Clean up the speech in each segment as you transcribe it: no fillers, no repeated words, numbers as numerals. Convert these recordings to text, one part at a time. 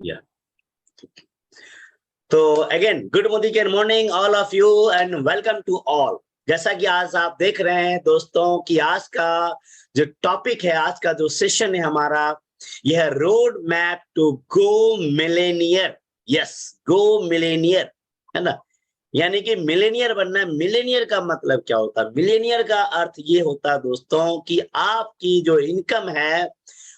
या तो again good morning all of you and welcome to all. जैसा कि आज आप देख रहे हैं दोस्तों कि आज का जो टॉपिक है, आज का जो सेशन है हमारा, यह road map to go millionaire. Yes, go millionaire, है ना। यानी कि मिलेनियर बनना। मिलेनियर का मतलब क्या होता है? मिलेनियर का अर्थ ये होता है दोस्तों कि आपकी जो इनकम है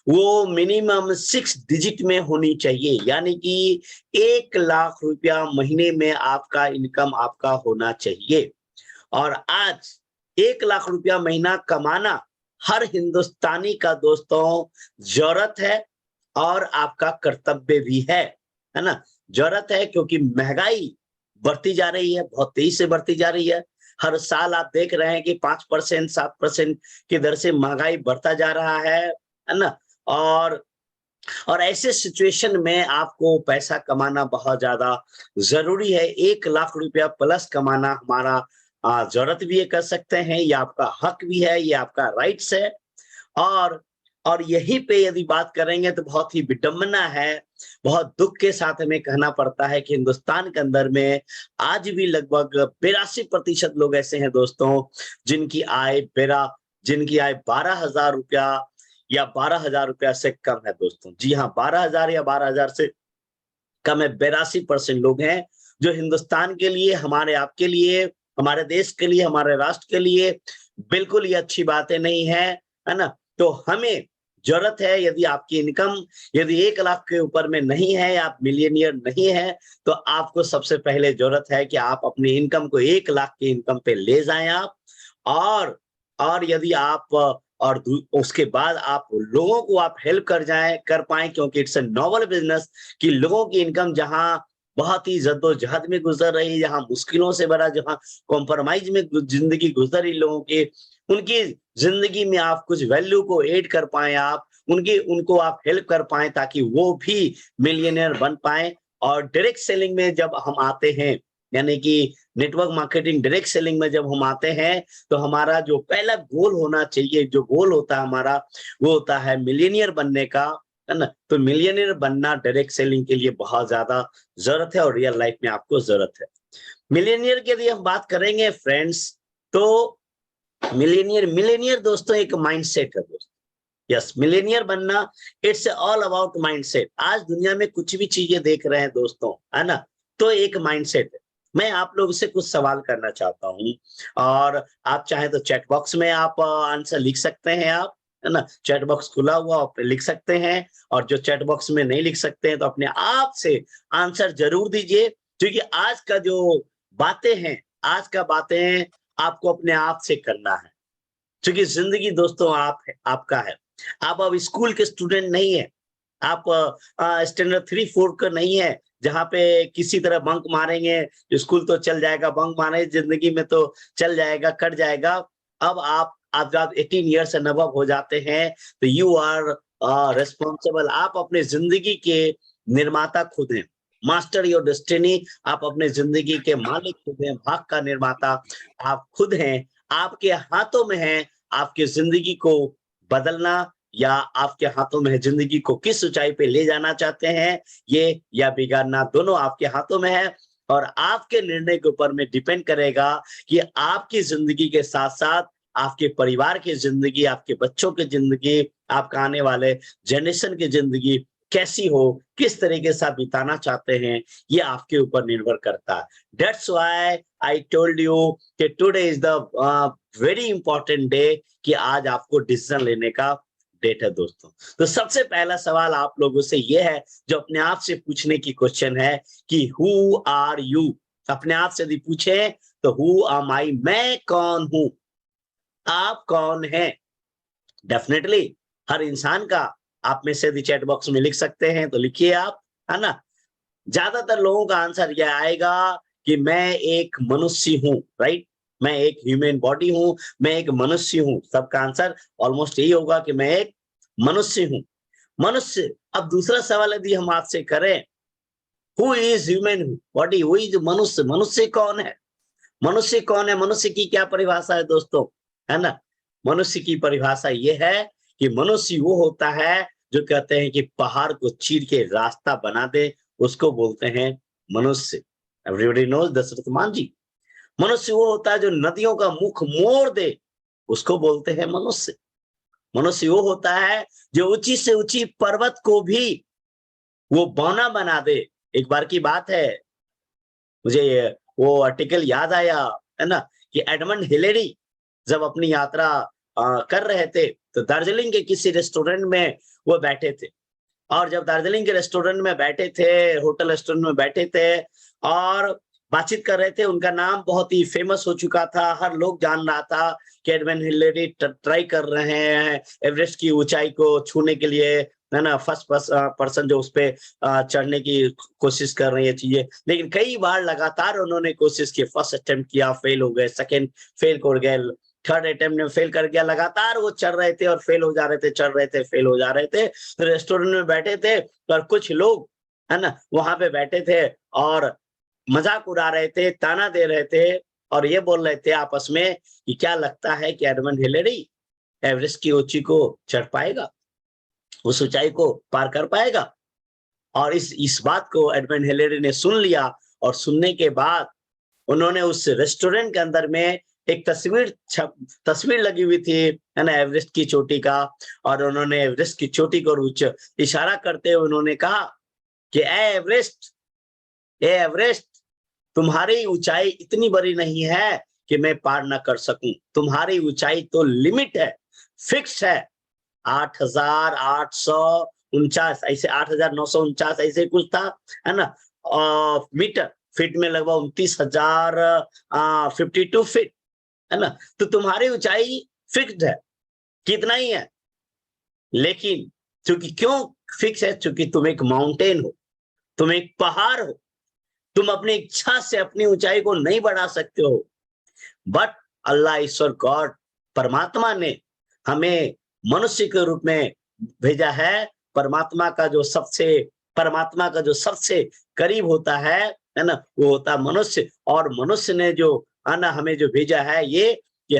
वो मिनिमम 6 डिजिट में होनी चाहिए। यानी कि 1 लाख रुपया महीने में आपका इनकम आपका होना चाहिए। और आज 1 लाख रुपया महीना कमाना हर हिंदुस्तानी का दोस्तों जरूरत है और आपका कर्तव्य भी है ना। जरूरत है क्योंकि महंगाई बढ़ती जा रही है, बहुत तेजी से बढ़ती जा रही है। हर साल आप देख रहे हैं कि 5% 7% की दर से महंगाई बढ़ता जा रहा है ना। और ऐसे सिचुएशन में आपको पैसा कमाना बहुत ज्यादा जरूरी है। 1 लाख रुपया प्लस कमाना हमारा जरूरत भी है, कर सकते हैं, ये आपका हक भी है, ये आपका राइट्स है। और यहीं पे यदि बात करेंगे तो बहुत ही विडंबना है, बहुत दुख के साथ हमें कहना पड़ता है कि हिंदुस्तान के अंदर में आज भी लगभग 82% लोग ऐसे हैं दोस्तों जिनकी आय 12,000 रुपया या 12,000 रुपया से कम है दोस्तों। जी हाँ, 12,000 या 12,000 से कम है। 82% लोग हैं जो हिंदुस्तान के लिए, हमारे आपके लिए, हमारे देश के लिए, हमारे राष्ट्र के लिए बिल्कुल ये अच्छी बातें नहीं है ना। तो हमें जरूरत है, यदि आपकी इनकम यदि 1 लाख के ऊपर में नहीं है, आप मिलियनियर नहीं है, तो आपको सबसे पहले जरूरत है कि आप अपनी इनकम को 1 लाख की इनकम पे ले जाएं आप। और यदि आप उसके बाद आप लोगों को आप हेल्प कर पाए, क्योंकि इट्स अ नोबल बिजनेस कि लोगों की इनकम जहां बहुत ही जद्दोजहद में गुजर रही, जहां मुश्किलों से भरा, जहां कॉम्प्रोमाइज में जिंदगी गुजर रही लोगों की, उनकी जिंदगी में आप कुछ वैल्यू को ऐड कर पाए, आप उनको आप हेल्प कर पाए ताकि वो भी मिलियनियर बन पाए। और डायरेक्ट सेलिंग में जब हम आते हैं, यानी कि नेटवर्क मार्केटिंग डायरेक्ट सेलिंग में जब हम आते हैं, तो हमारा जो पहला गोल होना चाहिए, जो गोल होता है हमारा, वो होता है मिलियनियर बनने का, है ना। तो मिलियनियर बनना डायरेक्ट सेलिंग के लिए बहुत ज्यादा जरूरत है और रियल लाइफ में आपको जरूरत है। मिलियनियर की यदि हम बात करेंगे फ्रेंड्स, तो मिलेनियर दोस्तों एक माइंडसेट है दोस्तों। यस, मिलेनियर बनना इट्स ऑल अबाउट माइंडसेट। आज दुनिया में कुछ भी चीजें देख रहे हैं दोस्तों, है ना, तो एक माइंडसेट है। मैं आप लोगों से कुछ सवाल करना चाहता हूं और आप चाहे तो चैट बॉक्स में आप आंसर लिख सकते हैं, आप, है ना। चैट बॉक्स खुला हुआ, आप लिख सकते हैं। और जो चैट बॉक्स में नहीं लिख सकते हैं तो अपने आप से आंसर जरूर दीजिए, क्योंकि आज का जो बातें हैं, आज का बातें आपको अपने आप से करना है। क्योंकि जिंदगी दोस्तों आपका है। आप अब स्कूल के स्टूडेंट नहीं है, आप स्टैंडर्ड 3 4 का नहीं है, जहाँ पे किसी तरह बंक मारेंगे, स्कूल तो चल जाएगा, बंक मारे जिंदगी में तो चल जाएगा, कट जाएगा। अब आप जब 18 ईयर्स एंड अबव हो जाते हैं तो यू आर रिस्पॉन्सिबल। आप अपने जिंदगी के निर्माता खुद हैं, मास्टर योर डेस्टिनी। आप अपने जिंदगी के मालिक खुद हैं, भाग का निर्माता आप खुद हैं। आपके हाथों में है आपके जिंदगी को बदलना, या आपके हाथों में है जिंदगी को किस ऊंचाई पे ले जाना चाहते हैं, ये या बिगाड़ना, दोनों आपके हाथों में है। और आपके निर्णय के ऊपर में डिपेंड करेगा कि आपकी जिंदगी के साथ साथ आपके परिवार की जिंदगी, आपके बच्चों की जिंदगी, आपका आने वाले जनरेशन की जिंदगी कैसी हो, किस तरीके से आप बिताना चाहते हैं, ये आपके ऊपर निर्भर करता है। That's why I told you कि today is the very important day, कि आज आपको डिसीजन लेने का डेट है दोस्तों। तो सबसे पहला सवाल आप लोगों से ये है, जो अपने आप से पूछने की क्वेश्चन है कि हु आर यू। अपने आप से यदि पूछे तो हु आम आई, मैं कौन हूं, आप कौन हैं। डेफिनेटली हर इंसान का, आप में से यदि चैट बॉक्स में लिख सकते हैं तो लिखिए आप, है ना। ज्यादातर लोगों का आंसर यह आएगा कि मैं एक मनुष्य हूं, राइट। मैं एक ह्यूमन बॉडी हूं, मैं एक मनुष्य हूं। सबका आंसर ऑलमोस्ट यही होगा कि मैं एक मनुष्य हूं। मनुष्य। अब दूसरा सवाल यदि हम आपसे करें, who is human body, who is मनुष्य, मनुष्य कौन है, मनुष्य कौन है, मनुष्य की क्या परिभाषा है दोस्तों, है ना। मनुष्य की परिभाषा ये है कि मनुष्य वो होता है जो कहते हैं कि पहाड़ को चीर के रास्ता बना दे, उसको बोलते हैं मनुष्य। एवरीबॉडी नोज दशरथ मान जी। मनुष्य वो होता है जो नदियों का मुख मोड़ दे, उसको बोलते हैं मनुष्य। मनुष्य वो होता है जो ऊंची से ऊंची पर्वत को भी वो बौना बना दे। एक बार की बात है, मुझे वो आर्टिकल याद आया, है ना, कि एडमंड हिलेरी जब अपनी यात्रा कर रहे थे, तो दार्जिलिंग के किसी रेस्टोरेंट में वो बैठे थे। और जब दार्जिलिंग के रेस्टोरेंट में बैठे थे, होटल रेस्टोरेंट में बैठे थे और बातचीत कर रहे थे, उनका नाम बहुत ही फेमस हो चुका था, हर लोग जान रहा था कि एडमंड हिलेरी ट्राई कर रहे हैं एवरेस्ट की ऊंचाई को छूने के लिए, है ना, फर्स्ट पर्सन जो उस पे चढ़ने की कोशिश कर रही है चीजें। लेकिन कई बार लगातार उन्होंने कोशिश की, फर्स्ट अटेम्प्ट किया, फेल हो गए, सेकंड फेल कर गए, थर्ड अटेम्प्ट में फेल कर गया, लगातार वो चढ़ रहे थे और फेल हो जा रहे थे, चढ़ रहे थे, फेल हो जा रहे थे। तो रेस्टोरेंट में बैठे थे और कुछ लोग, है ना, वहां पे बैठे थे और मजाक उड़ा रहे थे, ताना दे रहे थे और ये बोल रहे थे आपस में कि क्या लगता है कि एडमंड हिलेरी एवरेस्ट की ऊंची को चढ़ पाएगा, उस ऊंचाई को पार कर पाएगा। और इस बात को एडमंड हिलेरी ने सुन लिया और सुनने के बाद उन्होंने उस रेस्टोरेंट के अंदर में एक तस्वीर लगी हुई थी, है ना, एवरेस्ट की चोटी का। और उन्होंने एवरेस्ट की चोटी को इशारा करते हुए उन्होंने कहा कि ए एवरेस्ट, तुम्हारी ऊंचाई इतनी बड़ी नहीं है कि मैं पार ना कर सकूं। तुम्हारी ऊंचाई तो लिमिट है, फिक्स है, 8,849 ऐसे, 8,949 ऐसे कुछ था, है ना, मीटर। फीट में लगभग 29,000 52 फीट, है ना। तो तुम्हारी ऊंचाई फिक्स्ड है, कितना ही है। लेकिन क्योंकि क्यों फिक्स है? क्योंकि तुम एक माउंटेन हो, तुम एक पहाड़ हो, तुम अपनी इच्छा से अपनी ऊंचाई को नहीं बढ़ा सकते हो। बट अल्लाह, ईश्वर, गॉड, परमात्मा ने हमें मनुष्य के रूप में भेजा है। परमात्मा का जो सबसे करीब होता है ना, वो होता मनुष्य। और मनुष्य ने जो, है ना, हमें जो भेजा है ये कि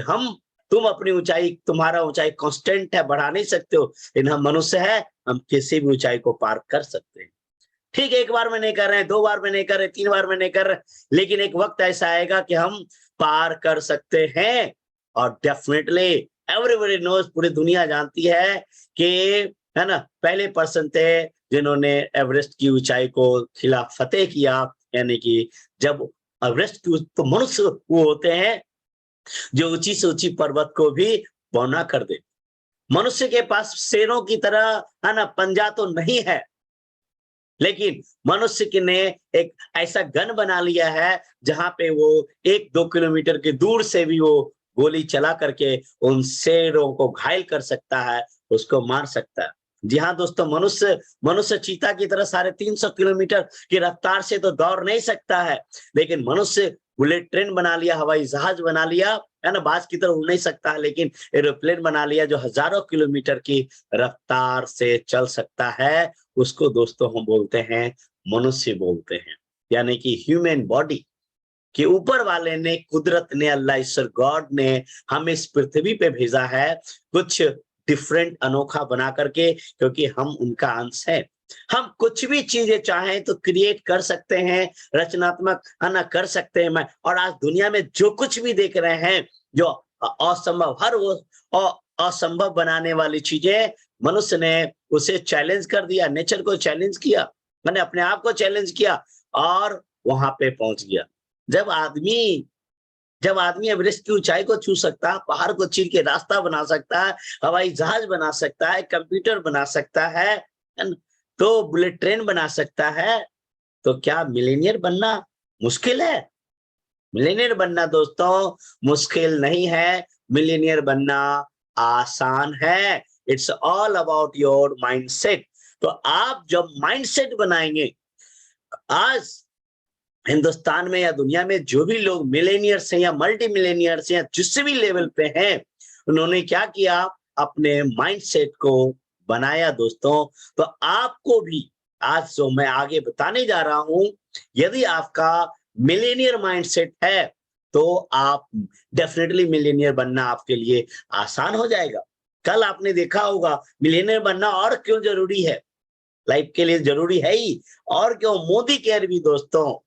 तुम अपनी ऊंचाई, तुम्हारा ऊंचाई कांस्टेंट है, बढ़ा नहीं सकते हो, लेकिन हम मनुष्य है, हम किसी भी ऊंचाई को पार कर सकते हैं। ठीक है, एक बार में नहीं कर रहे हैं, 2 बार में नहीं कर रहे, 3 बार में नहीं कर रहे, लेकिन एक वक्त ऐसा आएगा कि हम पार कर सकते हैं। और डेफिनेटली एवरीबॉडी नोज, पूरी दुनिया जानती है कि, है ना, पहले पर्सन थे जिन्होंने एवरेस्ट की ऊंचाई को खिलाफ फतेह किया। यानी कि जब एवरेस्ट की, तो मनुष्य वो होते हैं जो ऊंची से ऊंची पर्वत को भी बौना कर दे। मनुष्य के पास शेरों की तरह, है ना, पंजा तो नहीं है, लेकिन मनुष्य के ने एक ऐसा गन बना लिया है जहां पे वो 1-2 किलोमीटर के दूर से भी वो गोली चला करके उन शेरों को घायल कर सकता है, उसको मार सकता है। जी हाँ दोस्तों, मनुष्य मनुष्य चीता की तरह 350 किलोमीटर की रफ्तार से तो दौड़ नहीं सकता है, लेकिन मनुष्य बुलेट ट्रेन बना लिया, हवाई जहाज बना लिया, है ना, बाज की तरह उड़ नहीं सकता, लेकिन एरोप्लेन बना लिया जो हजारों किलोमीटर की रफ्तार से चल सकता है। उसको दोस्तों हम बोलते हैं मनुष्य बोलते हैं। यानी कि ह्यूमन बॉडी कि ऊपर वाले ने, कुदरत ने, अल्लाह, ईश्वर, गॉड ने हमें इस पृथ्वी पे भेजा है कुछ डिफरेंट, अनोखा बना करके, क्योंकि हम उनका अंश है। हम कुछ भी चीजें चाहें तो क्रिएट कर सकते हैं, रचनात्मक, है ना, कर सकते हैं। मैं और आज दुनिया में जो कुछ भी देख रहे हैं, जो असंभव, हर वो असंभव बनाने वाली चीजें मनुष्य ने उसे चैलेंज कर दिया, नेचर को चैलेंज किया, मैंने अपने आप को चैलेंज किया और वहां पे पहुंच गया। जब आदमी जब आदमी एवरेस्ट की ऊंचाई को छू सकता है, पहाड़ को चीर के रास्ता बना सकता है, हवाई जहाज बना सकता है, कंप्यूटर बना सकता है, तो बुलेट ट्रेन बना सकता है, तो क्या मिलीनियर बनना मुश्किल है? मिलीनियर बनना दोस्तों मुश्किल नहीं है, मिलीनियर बनना आसान है। It's all about your mindset. तो आप जब माइंडसेट बनाएंगे, आज हिंदुस्तान में या दुनिया में जो भी लोग मिलेनियर्स हैं या मल्टी मिलेनियर्स हैं, जिस भी लेवल पे हैं, उन्होंने क्या किया? अपने माइंडसेट को बनाया दोस्तों। तो आपको भी आज जो मैं आगे बताने जा रहा हूं, यदि आपका मिलेनियर माइंडसेट है तो आप डेफिनेटली मिलेनियर बनना आपके लिए आसान हो जाएगा। कल आपने देखा होगा मिलियनेयर बनना और क्यों जरूरी है, लाइफ के लिए जरूरी है ही, और क्यों मोदी केयर भी दोस्तों।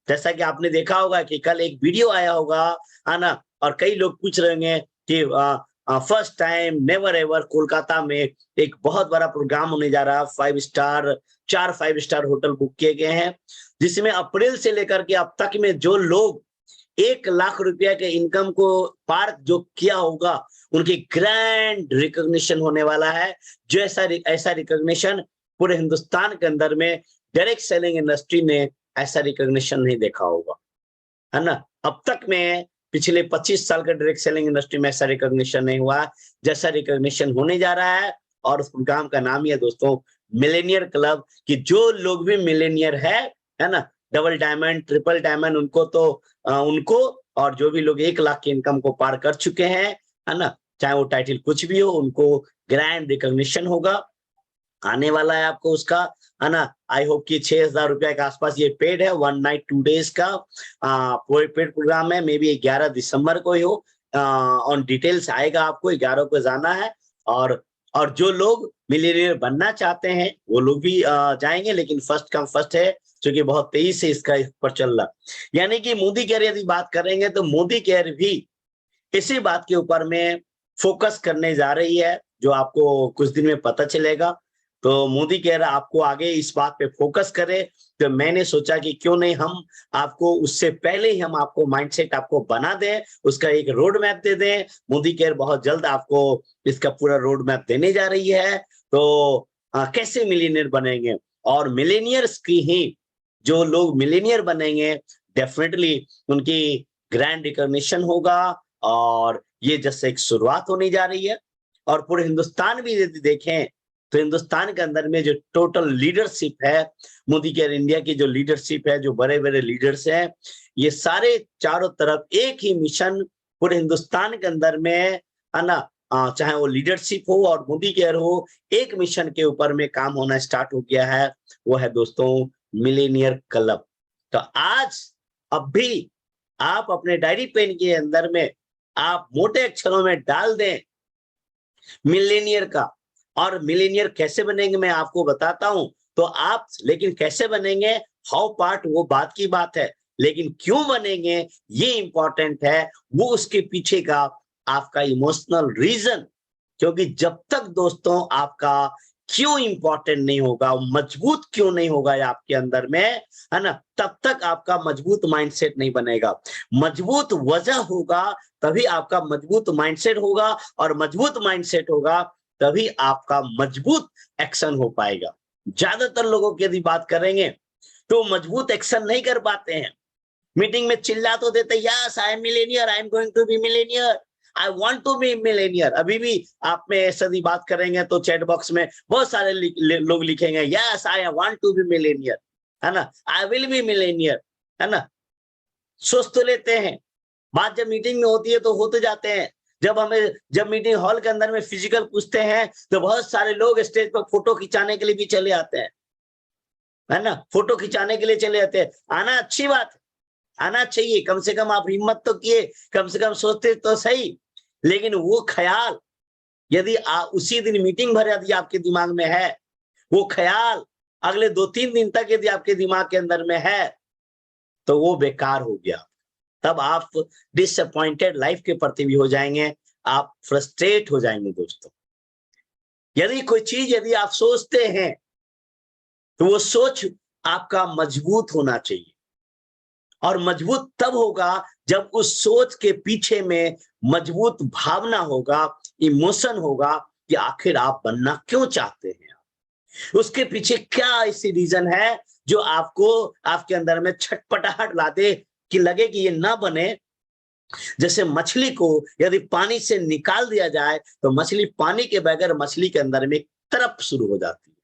जैसा कि आपने देखा होगा कि कल एक वीडियो आया होगा, है ना, और कई लोग पूछ रहे होंगे कि first time never ever Kolkata में एक बहुत बड़ा प्रोग्राम होने जा रहा है, 5 स्टार, 4 5 स्टार होटल बुक किए गए हैं, जिसमें अप्रैल से लेकर के अब तक में जो लोग 1 लाख रुपया के इनकम को पार जो किया होगा, उनकी ग्रैंड रिकॉग्निशन होने वाला है। जो ऐसा रिकॉग्निशन पूरे हिंदुस्तान के अंदर में डायरेक्ट सेलिंग इंडस्ट्री ने ऐसा रिकॉग्निशन नहीं देखा होगा, है ना। अब तक में पिछले 25 साल के डायरेक्ट सेलिंग इंडस्ट्री में ऐसा रिकॉग्निशन नहीं हुआ, जैसा रिकॉग्निशन होने जा रहा है। और उस प्रोग्राम का नाम ही है दोस्तों मिलेनियर क्लब, कि जो लोग भी मिलेनियर है ना, डबल डायमंड, ट्रिपल डायमंड, उनको तो उनको, और जो भी लोग 1 लाख की इनकम को पार कर चुके हैं, है ना, चाहे वो टाइटल कुछ भी हो, उनको ग्रैंड रिकॉग्निशन होगा, आने वाला है आपको उसका, है ना। आई होप कि 6,000 रुपया के आसपास ये पेड है, 1 नाइट 2 डेज का पेड प्रोग्राम है। मे बी 11 दिसंबर को ही हो, ऑन डिटेल्स आएगा, आपको 11 को जाना है। और जो लोग मिलियनेयर बनना चाहते हैं वो लोग भी जाएंगे, लेकिन फर्स्ट कम फर्स्ट है, क्योंकि बहुत तेजी से इसका इस पर चल रहा। यानी कि मोदी केयर यदि बात करेंगे तो मोदी केयर भी इसी बात के ऊपर में फोकस करने जा रही है, जो आपको कुछ दिन में पता चलेगा। तो मोदी कह रहा आपको आगे इस बात पे फोकस करे, तो मैंने सोचा कि क्यों नहीं हम आपको उससे पहले ही हम आपको माइंडसेट आपको बना दें, उसका एक रोड मैप दे दें। मोदी केयर बहुत जल्द आपको इसका पूरा रोड मैप देने जा रही है। तो कैसे मिलियनियर बनेंगे, और मिलेनियर्स की ही जो लोग मिलेनियर बनेंगे डेफिनेटली उनकी ग्रैंड रिकॉग्निशन होगा, और ये जैसे एक शुरुआत होने जा रही है। और पूरे हिंदुस्तान भी यदि देखें तो हिंदुस्तान के अंदर में जो टोटल लीडरशिप है, मोदी केयर इंडिया की जो लीडरशिप है, जो बड़े बड़े लीडर्स हैं, ये सारे चारों तरफ एक ही मिशन पूरे हिंदुस्तान के अंदर में, है ना, चाहे वो लीडरशिप हो और मोदी केयर हो, एक मिशन के ऊपर में काम होना स्टार्ट हो गया है, वो है दोस्तों मिलेनियर क्लब। तो आज अब भी आप अपने डायरी पेन के अंदर में आप मोटे अक्षरों में डाल दें मिलेनियर का, और मिलेनियर कैसे बनेंगे मैं आपको बताता हूं। तो आप, लेकिन कैसे बनेंगे, हाउ पार्ट वो बात की बात है, लेकिन क्यों बनेंगे ये इंपॉर्टेंट है, वो उसके पीछे का आपका इमोशनल रीजन। क्योंकि जब तक दोस्तों आपका क्यों इंपॉर्टेंट नहीं होगा, मजबूत क्यों नहीं होगा आपके अंदर में, है ना, तब तक आपका मजबूत माइंडसेट नहीं बनेगा। मजबूत वजह होगा तभी आपका मजबूत माइंडसेट होगा, और मजबूत माइंडसेट होगा तभी आपका मजबूत एक्शन हो पाएगा। ज्यादातर लोगों की यदि बात करेंगे तो मजबूत एक्शन नहीं कर पाते हैं। मीटिंग में चिल्ला तो देते, yes I am millionaire, I am going to be millionaire, I want to be millionaire. अभी भी आप में ऐसा बात करेंगे तो चैट बॉक्स में बहुत सारे लोग लिखेंगे, yes I want to be millionaire, है ना, आई विल बी मिलेनियर, है ना। सोच तो लेते हैं, बात जब मीटिंग में होती है तो होते जाते हैं। जब मीटिंग हॉल के अंदर में फिजिकल पूछते हैं तो बहुत सारे लोग स्टेज पर फोटो खिंचाने के लिए भी चले आते हैं, है ना, फोटो खिंचाने के लिए चले जाते हैं। आना अच्छी बात है, आना चाहिए, कम से कम आप हिम्मत तो किए, कम से कम सोचते तो सही। लेकिन वो ख्याल यदि उसी दिन मीटिंग भर यदि आपके दिमाग में है, वो ख्याल अगले 2-3 दिन तक यदि आपके दिमाग के अंदर में है, तो वो बेकार हो गया। तब आप डिसअपॉइंटेड लाइफ के प्रति भी हो जाएंगे, आप फ्रस्ट्रेट हो जाएंगे दोस्तों। यदि कोई चीज यदि आप सोचते हैं तो वो सोच आपका मजबूत होना चाहिए, और मजबूत तब होगा जब उस सोच के पीछे में मजबूत भावना होगा, इमोशन होगा कि आखिर आप बनना क्यों चाहते हैं, उसके पीछे क्या ऐसी रीजन है जो आपको आपके अंदर में छटपटाहट ला दे कि लगे कि ये ना बने। जैसे मछली को यदि पानी से निकाल दिया जाए तो मछली पानी के बगैर मछली के अंदर में तरप शुरू हो जाती है,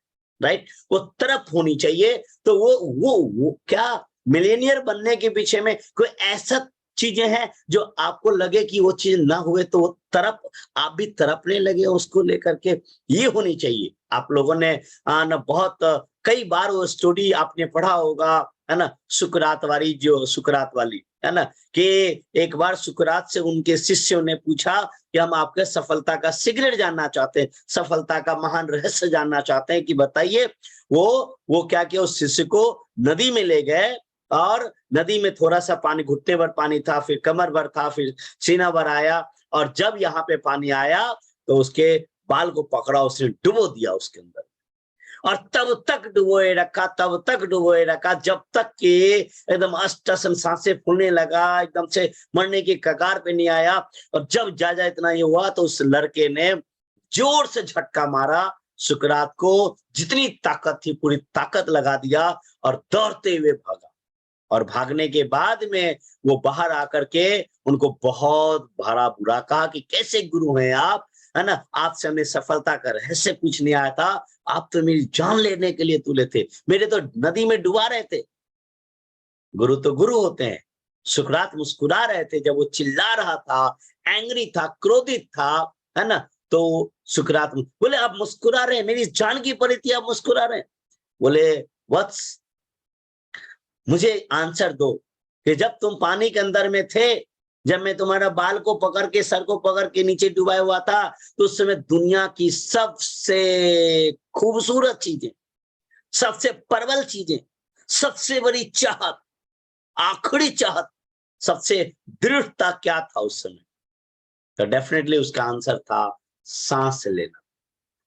राइट, वो तरप होनी चाहिए। तो वो क्या मिलेनियर बनने के पीछे में कोई ऐसा चीजें हैं जो आपको लगे कि वो चीज ना हुए तो वो तरप, आप भी तरपने लगे उसको लेकर के, ये होनी चाहिए। आप लोगों ने ना बहुत कई बार वो स्टोरी आपने पढ़ा होगा, है ना, सुकरात वाली है ना, कि एक बार सुकरात से उनके शिष्यों ने पूछा कि हम आपके सफलता का सीक्रेट जानना चाहते हैं, सफलता का महान रहस्य जानना चाहते हैं कि बताइए। वो क्या किया, उस शिष्य को नदी में ले गए और नदी में थोड़ा सा पानी, घुटने भर पानी था, फिर कमर भर था, फिर सीना भर आया, और जब यहाँ पे पानी आया तो उसके बाल को पकड़ा, उसने डुबो दिया उसके अंदर, और तब तक डुबोए रखा, तब तक डुबोए रखा, जब तक कि एकदम अष्टसम सांसें फूलने लगा, एकदम से मरने की कगार पे नहीं आया। और जब ज्यादा इतना ही हुआ तो उस लड़के ने जोर से झटका मारा, सुकरात को जितनी ताकत थी पूरी ताकत लगा दिया और दौड़ते हुए भागा। और भागने के बाद में वो बाहर आकर के उनको बहुत भरा बुरा कहा कि कैसे गुरु हैं आप, है ना, आपसे हमें सफलता का रहस्य पूछने आया था, आप तो मेरी जान लेने के लिए तुले थे, मेरे तो नदी में डुबा रहे थे। गुरु तो गुरु होते हैं। सुकरात मुस्कुरा रहे थे जब वो चिल्ला रहा था, एंग्री था, क्रोधित था, है ना, तो सुकरात बोले आप मुस्कुरा रहे हैं, मेरी जान की परी थी, आप मुस्कुरा रहे हैं। बोले वत्स, मुझे आंसर दो कि जब तुम पानी के अंदर में थे, जब मैं तुम्हारा बाल को पकड़ के, सर को पकड़ के नीचे डुबाया हुआ था, तो उस समय दुनिया की सबसे खूबसूरत चीजें, सबसे प्रबल चीजें, सबसे बड़ी चाहत, आखिरी चाहत, सबसे दृढ़ता क्या था उस समय? तो डेफिनेटली उसका आंसर था सांस लेना,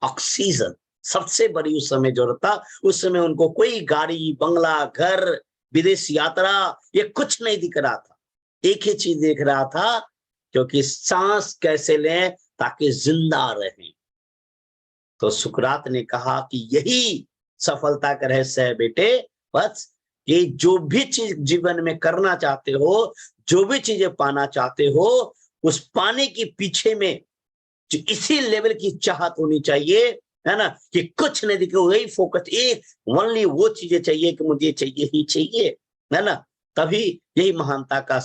ऑक्सीजन। सबसे बड़ी उस समय जरूरत था। उस समय उनको कोई गाड़ी, बंगला, घर, विदेश यात्रा, ये कुछ नहीं दिख रहा था। एक ही चीज देख रहा था, क्योंकि सांस कैसे लें ताकि जिंदा रहें। तो सुकरात ने कहा कि यही सफलता का रहस्य है बेटे, बस ये जो भी चीज जीवन में करना चाहते हो, जो भी चीजें पाना चाहते हो, उस पाने के पीछे में जो इसी लेवल की चाहत होनी चाहिए, है ना, कि कुछ नहीं दिखे, वही फोकस, एक ओनली वो चीजें चाहिए कि मुझे चाहिए ही चाहिए, है ना, तभी यही महानता का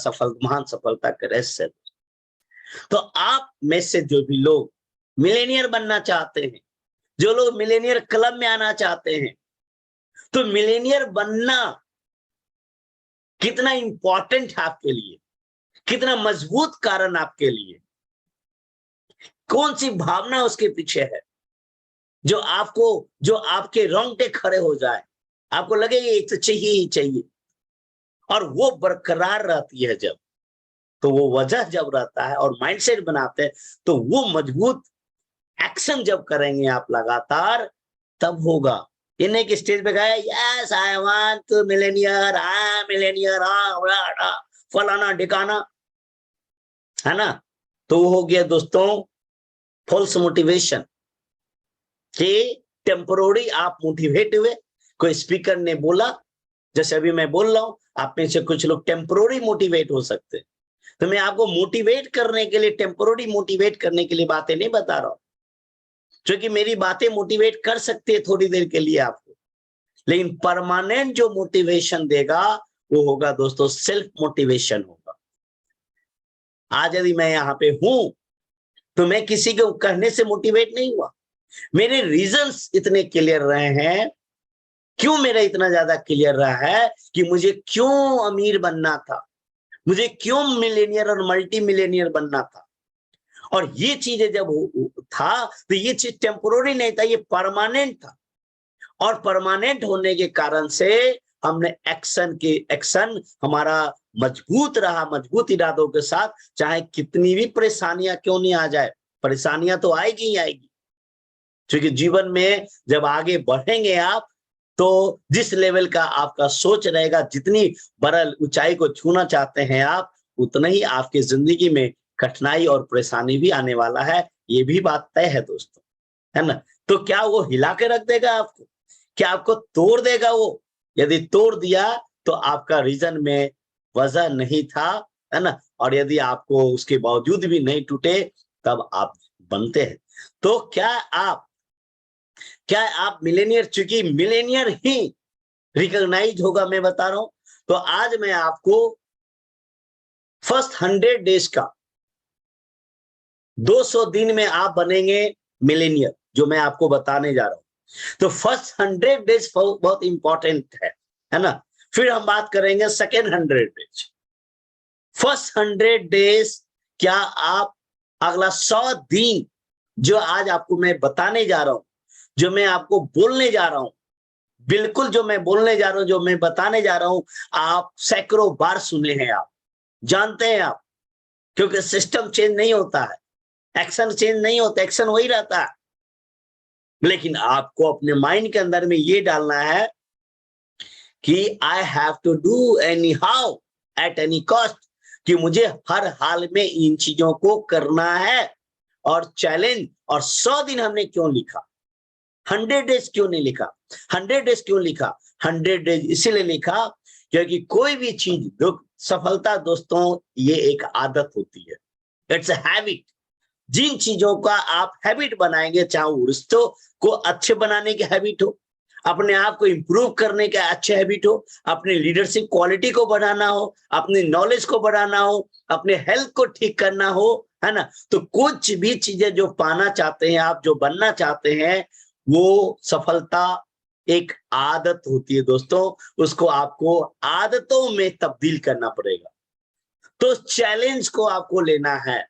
महान सफलता का रहस्य है। तो आप में से जो भी लोग मिलेनियर बनना चाहते हैं, जो लोग मिलेनियर क्लब में आना चाहते हैं, तो मिलेनियर बनना कितना इंपॉर्टेंट है आपके लिए, कितना मजबूत कारण आपके लिए, कौन सी भावना उसके पीछे है जो आपके रोंगटे खड़े हो जाए, आपको लगे ये तो चाहिए ही चाहिए, और वो बरकरार रहती है जब, तो वो वजह जब रहता है और माइंडसेट बनाते हैं, तो वो मजबूत एक्शन जब करेंगे आप लगातार, तब होगा। ये नहीं कि स्टेज पे गए, yes I want to millionaire, I millionaire, फलाना ढिकाना, है ना, तो वो हो गया दोस्तों फॉल्स मोटिवेशन, कि टेम्पोररी आप मोटिवेट हुए, कोई स्पीकर ने बोला, जैसे अभी मैं बोल रहा हूं, आप में से कुछ लोग टेम्पोररी मोटिवेट हो सकते हैं, तो मैं आपको मोटिवेट करने के लिए, टेम्पोररी मोटिवेट करने के लिए बातें नहीं बता रहा हूं, क्योंकि मेरी बातें मोटिवेट कर सकती है थोड़ी देर के लिए आपको, लेकिन परमानेंट जो मोटिवेशन देगा वो होगा दोस्तों सेल्फ मोटिवेशन होगा। आज यदि मैं यहाँ पे हूं तो मैं किसी को कहने से मोटिवेट नहीं हुआ, मेरे रीजंस इतने क्लियर रहे हैं। क्यों मेरा इतना ज्यादा क्लियर रहा है कि मुझे क्यों अमीर बनना था, मुझे क्यों मिलेनियर और मल्टी मिलेनियर बनना था, और ये चीजें जब था तो ये चीज टेम्पोररी नहीं था, ये परमानेंट था, और परमानेंट होने के कारण से हमने एक्शन हमारा मजबूत रहा, मजबूत इरादों के साथ, चाहे कितनी भी परेशानियां क्यों नहीं आ जाए, परेशानियां तो आएगी ही आएगी, क्योंकि जीवन में जब आगे बढ़ेंगे आप, तो जिस लेवल का आपका सोच रहेगा, जितनी बड़ा ऊंचाई को छूना चाहते हैं आप, उतना ही आपकी जिंदगी में कठिनाई और परेशानी भी आने वाला है, ये भी बात तय है दोस्तों, है ना। तो क्या वो हिला के रख देगा आपको, क्या आपको तोड़ देगा वो? यदि तोड़ दिया तो आपका रीजन में वजह नहीं था, है ना, और यदि आपको उसके बावजूद भी नहीं टूटे, तब आप बनते हैं। तो क्या आप मिलेनियर, चूंकि मिलेनियर ही रिकॉग्नाइज होगा, मैं बता रहा हूं, तो आज मैं आपको फर्स्ट 100 डेज का 200 दिन में आप बनेंगे मिलेनियर, जो मैं आपको बताने जा रहा हूं। तो फर्स्ट 100 डेज बहुत इंपॉर्टेंट है ना। फिर हम बात करेंगे सेकेंड 100 डेज, फर्स्ट 100 डेज, क्या आप अगला 100 दिन जो आज आपको मैं बताने जा रहा हूं, जो मैं आपको बोलने जा रहा हूं, बिल्कुल जो मैं बोलने जा रहा हूं, जो मैं बताने जा रहा हूं, आप सैकड़ों बार सुने हैं, आप जानते हैं आप, क्योंकि सिस्टम चेंज नहीं होता है, एक्शन चेंज नहीं होता, एक्शन वही रहता है। लेकिन आपको अपने माइंड के अंदर में ये डालना है कि I have to do anyhow at any cost, कि मुझे हर हाल में इन चीजों को करना है। और चैलेंज, और 100 दिन हमने क्यों लिखा, 100 डेज क्यों नहीं लिखा, 100 डेज क्यों लिखा, 100 डेज इसीलिए लिखा क्योंकि कोई भी चीज, सफलता दोस्तों ये एक आदत होती है, इट्स अ हैबिट। जिन चीजों का आप हैबिट बनाएंगे, चाहे वो रिश्तों को अच्छे बनाने की हैबिट हो, अपने आप को इंप्रूव करने का अच्छे हैबिट हो, अपनी लीडरशिप क्वालिटी को बढ़ाना हो, अपनी नॉलेज को बढ़ाना हो, अपने हेल्थ को ठीक करना हो, है ना, तो कुछ भी चीजें जो पाना चाहते हैं आप, जो बनना चाहते हैं, वो सफलता एक आदत होती है दोस्तों, उसको आपको आदतों में तब्दील करना पड़ेगा। तो चैलेंज को आपको लेना है,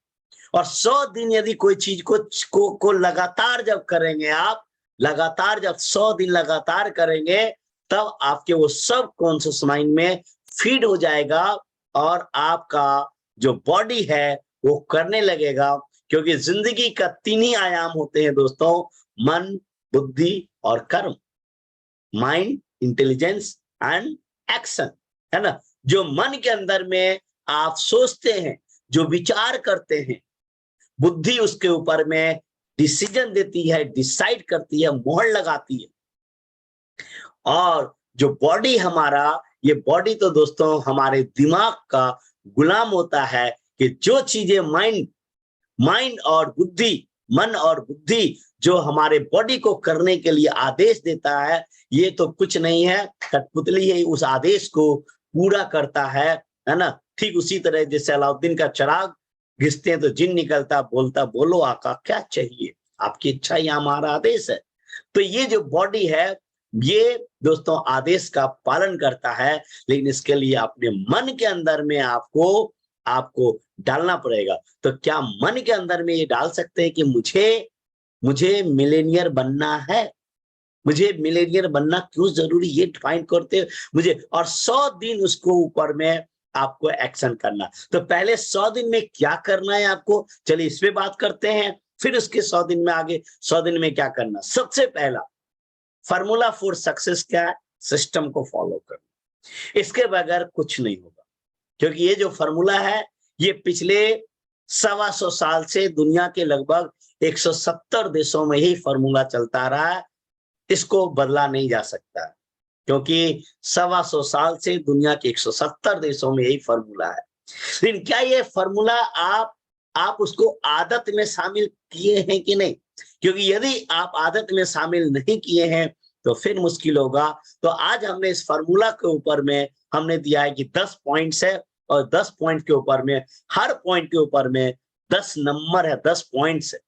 और 100 दिन यदि कोई चीज को लगातार जब करेंगे आप, लगातार जब 100 दिन लगातार करेंगे, तब आपके वो सब कॉन्शियस माइंड में फीड हो जाएगा, और आपका जो बॉडी है वो करने लगेगा। क्योंकि जिंदगी का 3 ही आयाम होते हैं दोस्तों, मन, बुद्धि और कर्म, माइंड, इंटेलिजेंस एंड एक्शन, है ना। जो मन के अंदर में आप सोचते हैं, जो विचार करते हैं, बुद्धि उसके ऊपर में डिसीजन देती है, डिसाइड करती है, मोहर लगाती है। और जो बॉडी हमारा, ये बॉडी तो दोस्तों हमारे दिमाग का गुलाम होता है, कि जो चीजें माइंड माइंड और बुद्धि, मन और बुद्धि जो हमारे बॉडी को करने के लिए आदेश देता है, ये तो कुछ नहीं है, कठपुतली है, उस आदेश को पूरा करता है ना। ठीक उसी तरह जैसे अलाउद्दीन का चिराग घिसते हैं तो जिन निकलता, बोलता बोलो आका क्या चाहिए, आपकी इच्छा ही हमारा आदेश है। तो ये जो बॉडी है, ये दोस्तों आदेश का पालन करता है, लेकिन इसके लिए अपने मन के अंदर में आपको आपको डालना पड़ेगा। तो क्या मन के अंदर में ये डाल सकते हैं कि मुझे मिलेनियर बनना है, मुझे मिलेनियर बनना क्यों जरूरी, ये डिफाइन करते हैं मुझे, और 100 दिन उसको ऊपर में आपको एक्शन करना। तो पहले 100 दिन में क्या करना है आपको, चलिए इस पे बात करते हैं, फिर उसके 100 दिन में आगे 100 दिन में क्या करना। सबसे पहला फार्मूला फॉर सक्सेस क्या है, सिस्टम को फॉलो करना, इसके बगैर कुछ नहीं होगा। क्योंकि ये जो फार्मूला है, ये पिछले 125 साल से दुनिया के लगभग 170 देशों में ही फार्मूला चलता रहा है, इसको बदला नहीं जा सकता, क्योंकि 125 साल से दुनिया के 170 देशों में यही फार्मूला है। लेकिन क्या ये फार्मूला आप उसको आदत में शामिल किए हैं कि नहीं, क्योंकि यदि आप आदत में शामिल नहीं किए हैं तो फिर मुश्किल होगा। तो आज हमने इस फार्मूला के ऊपर में हमने दिया है कि 10 पॉइंट्स है, और 10 पॉइंट के ऊपर में, हर पॉइंट के ऊपर में 10 नंबर है, 10 पॉइंट्स है,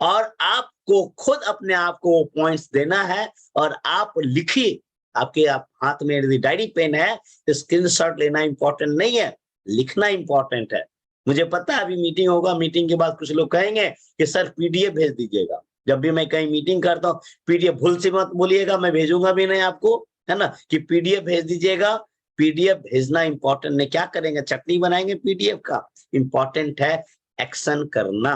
और आपको खुद अपने आप को पॉइंट्स देना है, और आप लिखिए। आपके हाथ में यदि डायरी पेन है, स्क्रीनशॉट लेना इंपॉर्टेंट नहीं है, लिखना इंपॉर्टेंट है। मुझे पता है अभी मीटिंग होगा, मीटिंग के बाद कुछ लोग कहेंगे कि सर पीडीएफ भेज दीजिएगा। जब भी मैं कहीं मीटिंग करता हूँ, पीडीएफ भूल से मत बोलिएगा, मैं भेजूंगा भी नहीं आपको, है ना, कि पीडीएफ भेज दीजिएगा। पीडीएफ भेजना इंपॉर्टेंट नहीं, क्या करेंगे, चटनी बनाएंगे पीडीएफ का, इंपॉर्टेंट है एक्शन करना।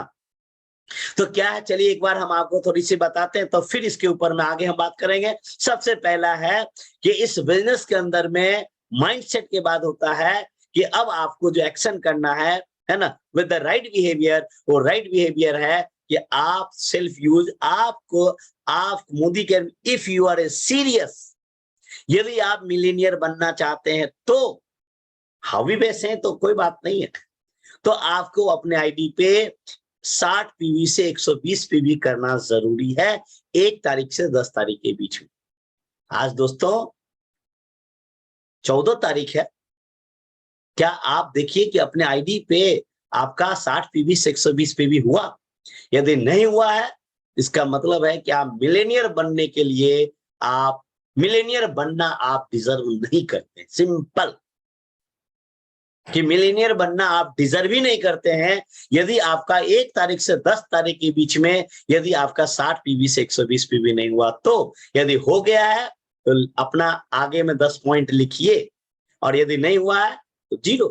तो क्या है, चलिए एक बार हम आपको थोड़ी सी बताते हैं, तो फिर इसके ऊपर में आगे हम बात करेंगे। सबसे पहला है कि इस बिजनेस के अंदर में माइंडसेट के बाद होता है कि अब आपको जो एक्शन करना है ना, विद द राइट बिहेवियर। वो राइट बिहेवियर है कि आप सेल्फ यूज, आप मोदी के, if you are a serious, यदि आप मिलीनियर बनना चाहते हैं, तो हावी बेस है तो कोई बात नहीं है, तो आपको अपने आईडी पे 60 पीवी से 120 पीवी करना जरूरी है, 1 तारीख से 10 तारीख के बीच में। आज दोस्तों 14 तारीख है, क्या आप देखिए कि अपने आईडी पे आपका 60 पीवी से 120 पीवी हुआ? यदि नहीं हुआ है, इसका मतलब है कि आप मिलेनियर बनने के लिए, आप मिलेनियर बनना आप डिजर्व नहीं करते, सिंपल। कि मिलीनियर बनना आप डिजर्व ही नहीं करते हैं यदि आपका 1 तारीख से 10 तारीख के बीच में यदि आपका 60 पीवी से 120 पीवी नहीं हुआ, तो यदि हो गया है तो अपना आगे में 10 पॉइंट लिखिए, और यदि नहीं हुआ है तो 0।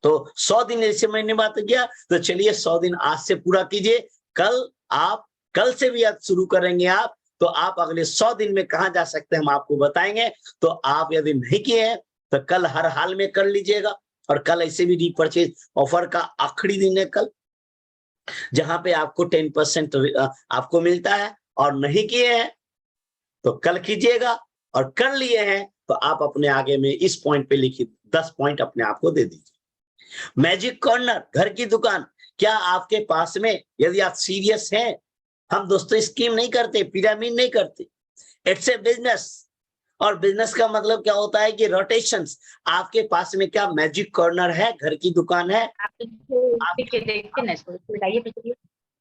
तो 100 दिन ऐसे महीने बाद गया, तो चलिए 100 दिन आज से पूरा कीजिए। कल से भी आज शुरू करेंगे आप, तो आप अगले 100 दिन में कहां जा सकते हैं हम आपको बताएंगे। तो आप यदि नहीं किए हैं तो कल हर हाल में कर लीजिएगा। और कल ऐसे भी रीपरचेज ऑफर का आखिरी दिन है कल, जहां पे आपको 10% आपको मिलता है। और नहीं किए हैं तो कल कीजिएगा, और कर लिए हैं तो आप अपने आगे में इस पॉइंट पे लिखिए, 10 पॉइंट अपने आप को दे दीजिए। मैजिक कॉर्नर, घर की दुकान, क्या आपके पास में, यदि आप सीरियस हैं, हम दोस्तों स्कीम नहीं करते, पिरामिड नहीं करते, इट्स ए बिजनेस। और बिजनेस का मतलब क्या होता है कि रोटेशंस। आपके पास में क्या मैजिक कॉर्नर है, घर की दुकान है?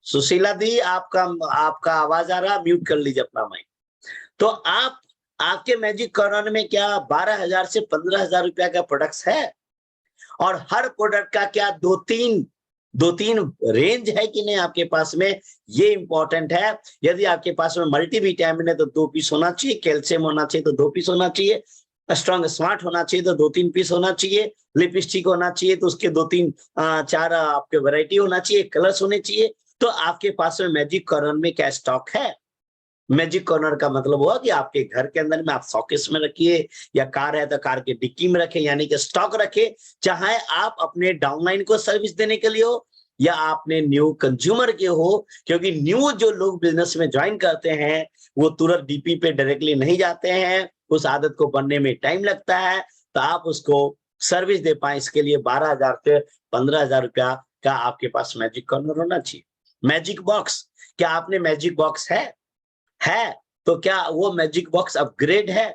सुशीला दी, आपका आवाज आ रहा, म्यूट कर लीजिए अपना माइक। तो आपके मैजिक कॉर्नर में क्या 12,000 से 15,000 रुपया का प्रोडक्ट्स है? और हर प्रोडक्ट का क्या दो तीन रेंज है कि नहीं आपके पास में, ये इंपॉर्टेंट है। यदि आपके पास में मल्टीविटामिन है तो 2 पीस होना चाहिए, कैल्शियम होना चाहिए तो 2 पीस होना चाहिए, स्ट्रॉन्ग स्मार्ट होना चाहिए तो 2-3 पीस होना चाहिए, लिपस्टिक होना चाहिए तो उसके 2-3-4 आपके वैरायटी होना चाहिए, कलर्स होने चाहिए। तो आपके पास में मैजिक कॉर्नर में क्या स्टॉक है? मैजिक कॉर्नर का मतलब हुआ कि आपके घर के अंदर में आप शोकेस में रखिए, या कार है तो कार के डिक्की में रखे, यानी कि स्टॉक रखे। चाहे आप अपने डाउनलाइन को सर्विस देने के लिए हो, या आपने न्यू कंज्यूमर के हो, क्योंकि न्यू जो लोग बिजनेस में ज्वाइन करते हैं वो तुरंत डीपी पे डायरेक्टली नहीं जाते हैं, उस आदत को बनने में टाइम लगता है। तो आप उसको सर्विस दे पाए, इसके लिए 12,000 से 15,000 रुपया का आपके पास मैजिक कॉर्नर होना चाहिए। मैजिक बॉक्स, क्या आपने मैजिक बॉक्स है तो क्या वो मैजिक बॉक्स अपग्रेड है?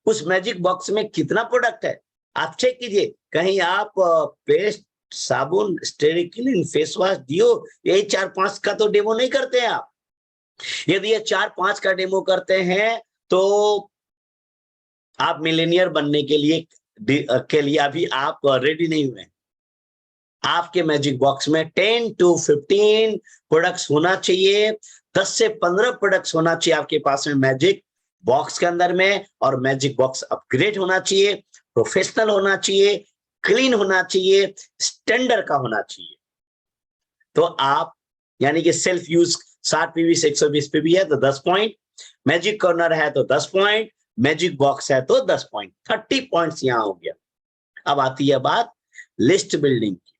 उस मैजिक बॉक्स में कितना प्रोडक्ट है आप चेक कीजिए। कहीं आप पेस्ट, साबुन, स्टेरिक्लीन, फेस वॉश, डियो, यही 4-5 का तो डेमो नहीं करते हैं आप। यदि ये 4-5 का डेमो करते हैं तो आप मिलेनियर बनने के लिए अभी आप रेडी नहीं हुए। आपके मैजिक बॉक्स में 10 to 15 प्रोडक्ट्स होना चाहिए, 10 से 15 प्रोडक्ट्स होना चाहिए आपके पास में मैजिक बॉक्स के अंदर में। और मैजिक बॉक्स अपग्रेड होना चाहिए, प्रोफेशनल होना चाहिए, क्लीन होना चाहिए, स्टैंडर्ड का होना चाहिए। तो आप यानी कि सेल्फ यूज 60 पीवी से 120 पीवी है तो 10 पॉइंट, मैजिक कॉर्नर है तो 10 पॉइंट, मैजिक बॉक्स है तो 10 पॉइंट, 30 पॉइंट्स यहां हो गया। अब आती है बात लिस्ट बिल्डिंग की।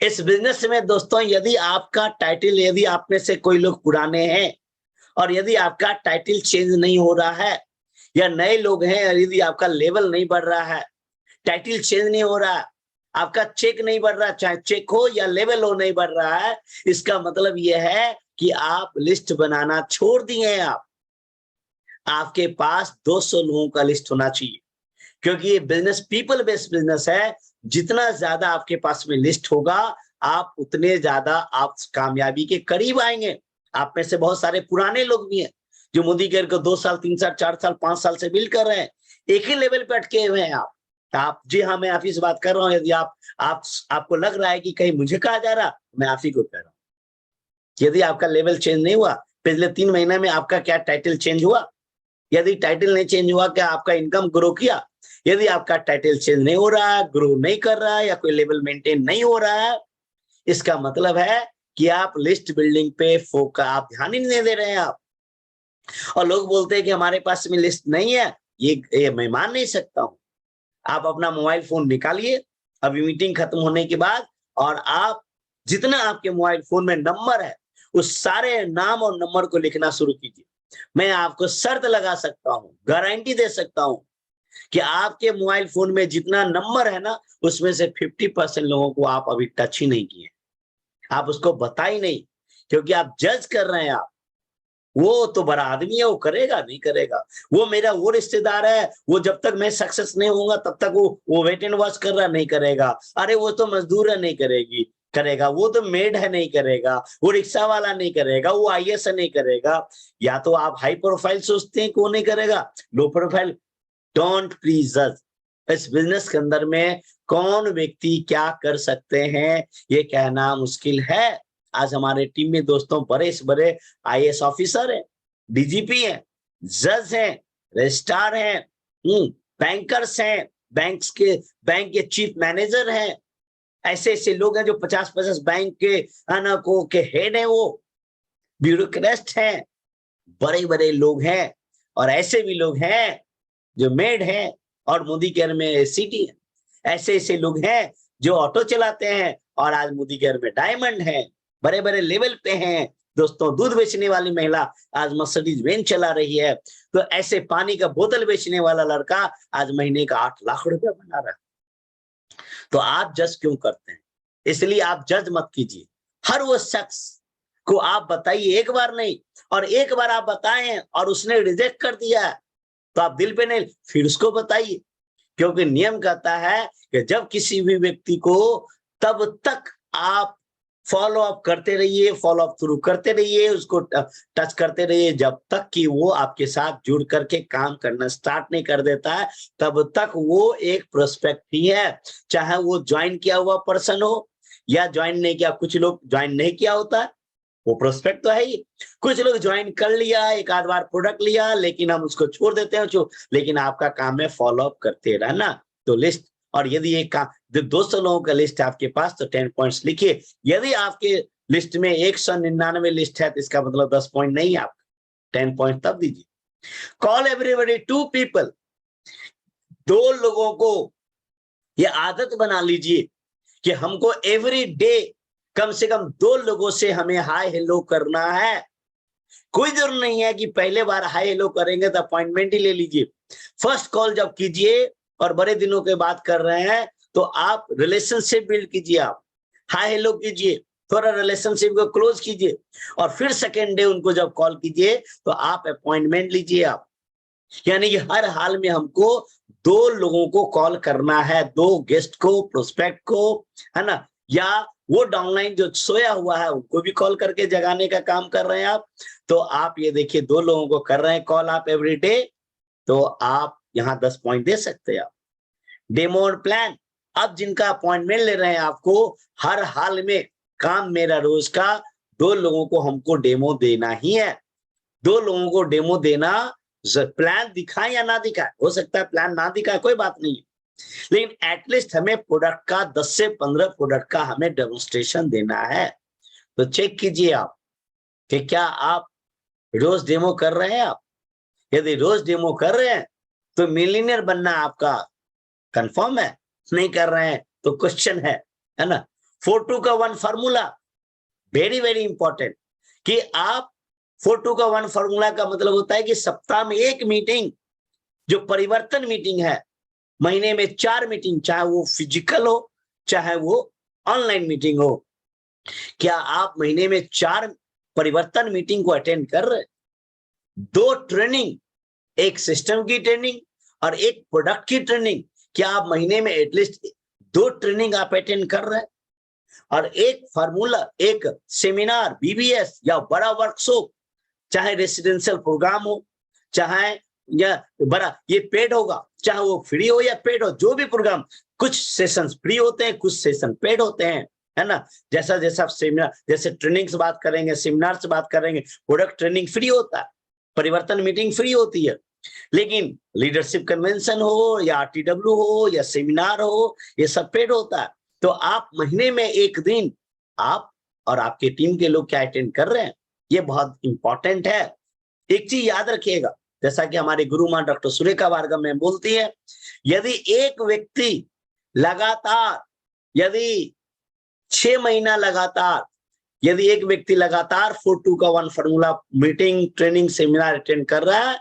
इस बिजनेस में दोस्तों यदि आपका टाइटल, यदि आप में से कोई लोग पुराने हैं और यदि आपका टाइटल चेंज नहीं हो रहा है, या नए लोग हैं और यदि आपका लेवल नहीं बढ़ रहा है, टाइटल चेंज नहीं हो रहा, आपका चेक नहीं बढ़ रहा, चाहे चेक हो या लेवल हो नहीं बढ़ रहा है, इसका मतलब यह है कि आप लिस्ट बनाना छोड़ दिए हैं। आपके पास 200 लोगों का लिस्ट होना चाहिए, क्योंकि ये बिजनेस पीपल बेस्ड बिजनेस है। जितना ज्यादा आपके पास में लिस्ट होगा, आप उतने ज्यादा आप कामयाबी के करीब आएंगे। आप में से बहुत सारे पुराने लोग भी हैं जो मोदी केयर को 2 साल, 3 साल, 4 साल, 5 साल से बिल कर रहे हैं, एक ही लेवल पे अटके हुए हैं आप। जी हाँ, मैं आप ही से बात कर रहा हूँ। यदि आपको लग रहा है कि कहीं मुझे कहा जा रहा, मैं आप ही को कह रहा हूँ। यदि आपका लेवल चेंज नहीं हुआ, पिछले 3 महीने में आपका क्या टाइटल चेंज हुआ? यदि टाइटल नहीं चेंज हुआ, क्या आपका इनकम ग्रो किया? यदि आपका टाइटल चेंज नहीं हो रहा है, ग्रो नहीं कर रहा है, या कोई लेवल मेंटेन नहीं हो रहा है, इसका मतलब है कि आप लिस्ट बिल्डिंग पे फोकस, आप ध्यान ही नहीं दे रहे हैं आप। और लोग बोलते हैं कि हमारे पास में लिस्ट नहीं है, ये मैं मान नहीं सकता हूं। आप अपना मोबाइल फोन निकालिए अभी मीटिंग खत्म होने के बाद, और आप जितना आपके मोबाइल फोन में नंबर है उस सारे नाम और नंबर को लिखना शुरू कीजिए। मैं आपको शर्त लगा सकता हूं, गारंटी दे सकता हूं कि आपके मोबाइल फोन में जितना नंबर है ना, उसमें से 50% लोगों को आप अभी टच ही नहीं किए, आप उसको बता ही नहीं, क्योंकि आप जज कर रहे हैं। आप वो तो बड़ा आदमी है, वो करेगा नहीं करेगा, वो मेरा वो रिश्तेदार है, वो जब तक मैं सक्सेस नहीं होऊंगा तब तक वो वेट एंड वॉच कर रहा, नहीं करेगा। अरे वो तो मजदूर है, नहीं करेगा, वो तो मेड है, नहीं करेगा, वो रिक्शा वाला नहीं करेगा, वो आईएएस है, नहीं करेगा। या तो आप हाई प्रोफाइल सोचते हैं कि वो नहीं करेगा, लो प्रोफाइल। डोंट प्लीज जज। इस बिजनेस के अंदर में कौन व्यक्ति क्या कर सकते हैं ये कहना मुश्किल है। आज हमारे टीम में दोस्तों बड़े से बड़े आईएएस ऑफिसर हैं, डीजीपी हैं, जज हैं, रजिस्ट्रार हैं, बैंकर्स हैं, बैंक के चीफ मैनेजर हैं। ऐसे ऐसे लोग हैं जो 50-50 बैंक के के हेड हैं, वो ब्यूरोक्रेट हैं, बड़े बड़े लोग हैं। और ऐसे भी लोग हैं जो मेड हैं और मोदी केयर में सिटी है। ऐसे ऐसे लोग हैं जो ऑटो चलाते हैं और आज मोदी केयर में डायमंड है, बड़े बड़े लेवल पे हैं। दोस्तों दूध बेचने वाली महिला आज मर्सिडीज वेन चला रही है। तो ऐसे पानी का बोतल बेचने वाला लड़का आज महीने का 8 लाख रुपया बना रहा है। तो आप जज क्यों करते हैं? इसलिए आप जज मत कीजिए। हर वो शख्स को आप बताइए, एक बार नहीं, और एक बार आप बताएं और उसने रिजेक्ट कर दिया तो आप दिल पे नहीं, फिर उसको बताइए। क्योंकि नियम कहता है कि जब किसी भी व्यक्ति को, तब तक आप फॉलो अप करते रहिए, फॉलो अप थ्रू करते रहिए, उसको टच करते रहिए, जब तक कि वो आपके साथ जुड़ करके काम करना स्टार्ट नहीं कर देता है, तब तक वो एक प्रोस्पेक्ट ही है। चाहे वो ज्वाइन किया हुआ पर्सन हो या ज्वाइन नहीं किया। कुछ लोग ज्वाइन नहीं किया होता है, वो प्रोस्पेक्ट तो है ही। कुछ लोग ज्वाइन कर लिया, एक आध बार प्रोडक्ट लिया, लेकिन हम उसको छोड़ देते हैं। लेकिन आपका काम है फॉलो अप करते रहना। तो लिस्ट, और यदि एक 200 लोगों का लिस्ट है आपके पास तो 10 पॉइंट्स लिखिए। यदि आपके लिस्ट में 199 लिस्ट है तो इसका मतलब 10 पॉइंट नहीं है आपका, 10 पॉइंट तब दीजिए। कॉल एवरीबॉडी 2 पीपल, 2 लोगों को ये आदत बना लीजिए कि हमको एवरी डे कम से कम 2 लोगों से हमें हाय हेलो करना है। कोई जरूर नहीं है कि पहले बार हाय हेलो करेंगे तो अपॉइंटमेंट ही ले लीजिए। फर्स्ट कॉल जब कीजिए और बड़े दिनों के बाद कर रहे हैं तो आप रिलेशनशिप बिल्ड कीजिए, आप हाय हेलो कीजिए, थोड़ा रिलेशनशिप को क्लोज कीजिए, और फिर सेकेंड डे उनको जब कॉल कीजिए तो आप अपॉइंटमेंट लीजिए। आप यानी कि हर हाल में हमको 2 लोगों को कॉल करना है, 2 गेस्ट को, प्रोस्पेक्ट को, है ना, या वो डाउनलाइन जो सोया हुआ है उनको भी कॉल करके जगाने का काम कर रहे हैं आप। तो आप ये देखिए 2 लोगों को कर रहे हैं कॉल आप एवरी डे, तो आप यहाँ 10 पॉइंट दे सकते हैं। आप डेमो और प्लान, अब जिनका अपॉइंटमेंट ले रहे हैं आपको, हर हाल में काम मेरा रोज का 2 लोगों को हमको डेमो देना ही है। 2 लोगों को डेमो देना, प्लान दिखाए या ना दिखाए, हो सकता है प्लान ना दिखाए, कोई बात नहीं है, लेकिन एटलीस्ट हमें प्रोडक्ट का 10 से 15 प्रोडक्ट का हमें डेमोन्स्ट्रेशन देना है। तो चेक कीजिए आप कि क्या आप रोज डेमो कर रहे हैं। आप यदि रोज डेमो कर रहे हैं तो मिलियनियर बनना आपका कंफर्म है। नहीं कर रहे हैं तो क्वेश्चन है ना। 4-2 का 1 फार्मूला वेरी वेरी इंपॉर्टेंट, कि आप 4-2 का 1 फार्मूला का मतलब होता है कि सप्ताह में 1 मीटिंग, जो परिवर्तन मीटिंग है, महीने में 4 मीटिंग, चाहे वो फिजिकल हो चाहे वो ऑनलाइन मीटिंग हो। क्या आप महीने में 4 परिवर्तन मीटिंग को अटेंड कर रहे हैं? 2 ट्रेनिंग, एक सिस्टम की ट्रेनिंग और एक प्रोडक्ट की ट्रेनिंग, क्या आप महीने में एटलीस्ट 2 ट्रेनिंग आप अटेंड कर रहे हैं? और एक फार्मूला, एक सेमिनार, बीबीएस या बड़ा वर्कशॉप, चाहे रेसिडेंशियल प्रोग्राम हो, चाहे या बड़ा ये पेड होगा, चाहे वो फ्री हो या पेड हो, जो भी प्रोग्राम, कुछ सेशंस फ्री होते हैं, कुछ सेशन पेड होते हैं, है ना। जैसा जैसा सेमिनार, जैसे ट्रेनिंग से बात करेंगे, सेमिनार से बात करेंगे, प्रोडक्ट ट्रेनिंग फ्री होता है, परिवर्तन मीटिंग फ्री होती है, लेकिन लीडरशिप कन्वेंशन हो या आरटीडब्ल्यू हो या सेमिनार हो, ये सब पेड होता है। तो आप महीने में 1 दिन आप और आपके टीम के लोग क्या अटेंड कर रहे हैं, ये बहुत इंपॉर्टेंट है। एक चीज याद रखिएगा, जैसा कि हमारे गुरु मां डॉक्टर सुरेखा भार्गव में बोलती है, यदि एक व्यक्ति लगातार, यदि 6 महीना लगातार, यदि एक व्यक्ति लगातार 4-2 का 1 formula meeting, training, seminar attend कर रहा है,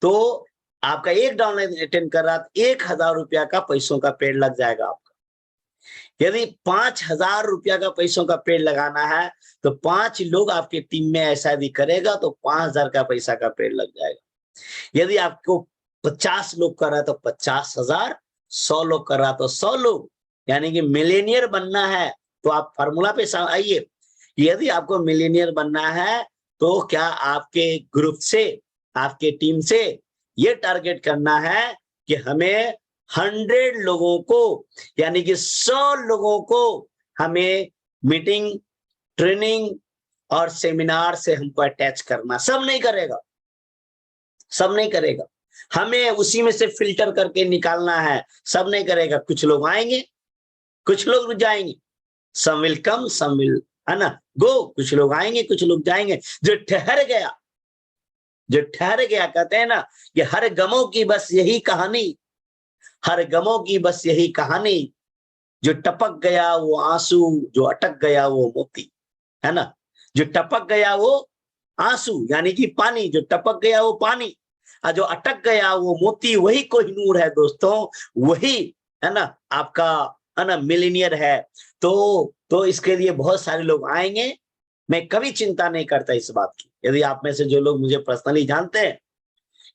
तो आपका एक डाउनलाइन अटेंड कर रहा है, 1000 रुपया का पैसों का पेड़ लग जाएगा आपका। यदि 5000 रुपया का पैसों का पेड़ लगाना है तो 5 लोग आपके टीम में ऐसा यदि करेगा तो 5000 का पैसा का पेड़ लग जाएगा। यदि आपको 50 लोग कर रहा है तो 50,000, 100 लोग कर रहा है तो 100 लोग, यानी कि मिलियनियर बनना है तो आप फार्मूला पे आइए। यदि आपको मिलियनियर बनना है तो क्या आपके ग्रुप से, आपके टीम से ये टारगेट करना है कि हमें 100 लोगों को, यानी कि 100 लोगों को हमें मीटिंग, ट्रेनिंग और सेमिनार से हमको अटैच करना। सब नहीं करेगा, सब नहीं करेगा, हमें उसी में से फिल्टर करके निकालना है। सब नहीं करेगा, कुछ लोग आएंगे, कुछ लोग जाएंगे, सम विल कम सम विल, है ना, गो। कुछ लोग आएंगे, कुछ लोग जाएंगे। जो ठहर गया, जो ठहर गया, कहते हैं ना कि हर गमों की बस यही कहानी, हर गमों की बस यही कहानी, जो टपक गया वो आंसू, जो अटक गया वो मोती, है ना। जो टपक गया वो आंसू यानी कि पानी, जो टपक गया वो पानी, और जो अटक गया वो मोती, वही कोहिनूर है दोस्तों, वही, है ना, आपका, है ना, मिलीनियर है। तो इसके लिए बहुत सारे लोग आएंगे। मैं कभी चिंता नहीं करता इस बात की। यदि आप में से जो लोग मुझे पर्सनली जानते हैं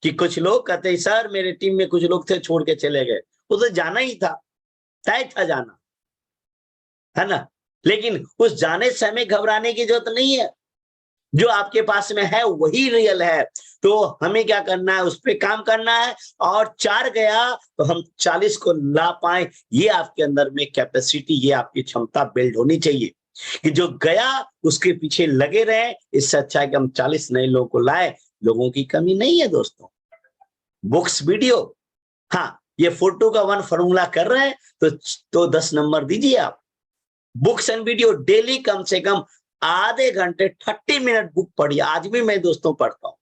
कि कुछ लोग कहते हैं सर मेरे टीम में कुछ लोग थे छोड़ के चले गए, वो तो जाना ही था, तय था जाना, है ना। लेकिन उस जाने समय घबराने की जरूरत नहीं है। जो आपके पास में है वही रियल है। तो हमें क्या करना है, उस पर काम करना है। और 4 गया तो हम 40 को ला पाए, ये आपके अंदर में कैपेसिटी, ये आपकी क्षमता बिल्ड होनी चाहिए कि जो गया उसके पीछे लगे रहे। इससे अच्छा है कि हम 40 नए लोगों को लाए। लोगों की कमी नहीं है दोस्तों। बुक्स, वीडियो, हाँ, ये फोटो का 1 फॉर्मूला कर रहे हैं तो 10 नंबर दीजिए आप। बुक्स एंड वीडियो डेली कम से कम आधे घंटे 30 मिनट बुक पढ़िए। आज भी मैं दोस्तों पढ़ता हूं।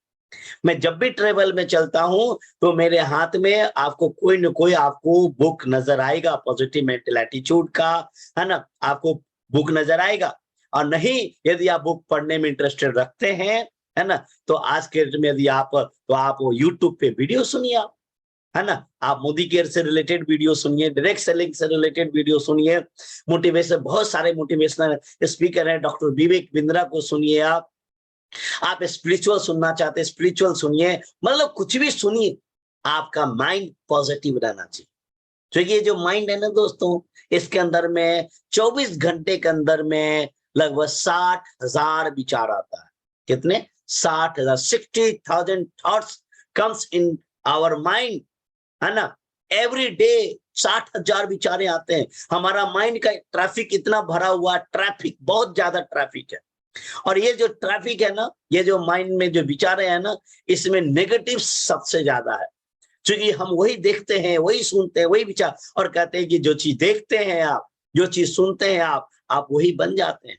मैं जब भी ट्रेवल में चलता हूं तो मेरे हाथ में आपको कोई न कोई आपको बुक नजर आएगा, पॉजिटिव मेंटल एटीट्यूड का, है ना, आपको बुक नजर आएगा। और नहीं, यदि आप बुक पढ़ने में इंटरेस्टेड रखते हैं, है ना, तो आज के डेट में यदि आप, तो आप यूट्यूब पे वीडियो सुनिए आप, है ना, आप मोदी केयर से रिलेटेड वीडियो सुनिए, डायरेक्ट सेलिंग से रिलेटेड वीडियो सुनिए, मोटिवेशन, बहुत सारे मोटिवेशनल स्पीकर हैं, डॉक्टर विवेक बिंद्रा को सुनिए आप स्पिरिचुअल सुनना चाहते हैं स्पिरिचुअल सुनिए, मतलब कुछ भी सुनिए, आपका माइंड पॉजिटिव रहना चाहिए। क्योंकि ये जो माइंड है ना दोस्तों, इसके अंदर में 24 घंटे के अंदर में लगभग 60,000 विचार आता है। कितने? 60,000, 60,000 thoughts comes in our mind, है ना। एवरी डे 60,000 विचारे आते हैं। हमारा माइंड का ट्रैफिक इतना भरा हुआ, ट्रैफिक, बहुत ज्यादा ट्रैफिक है। और ये जो ट्रैफिक है ना, ये जो माइंड में जो विचार है ना, इसमें नेगेटिव सबसे ज्यादा है। क्योंकि हम वही देखते हैं, वही सुनते हैं, वही विचार, और कहते हैं कि जो चीज देखते हैं आप, जो चीज सुनते हैं आप वही बन जाते हैं।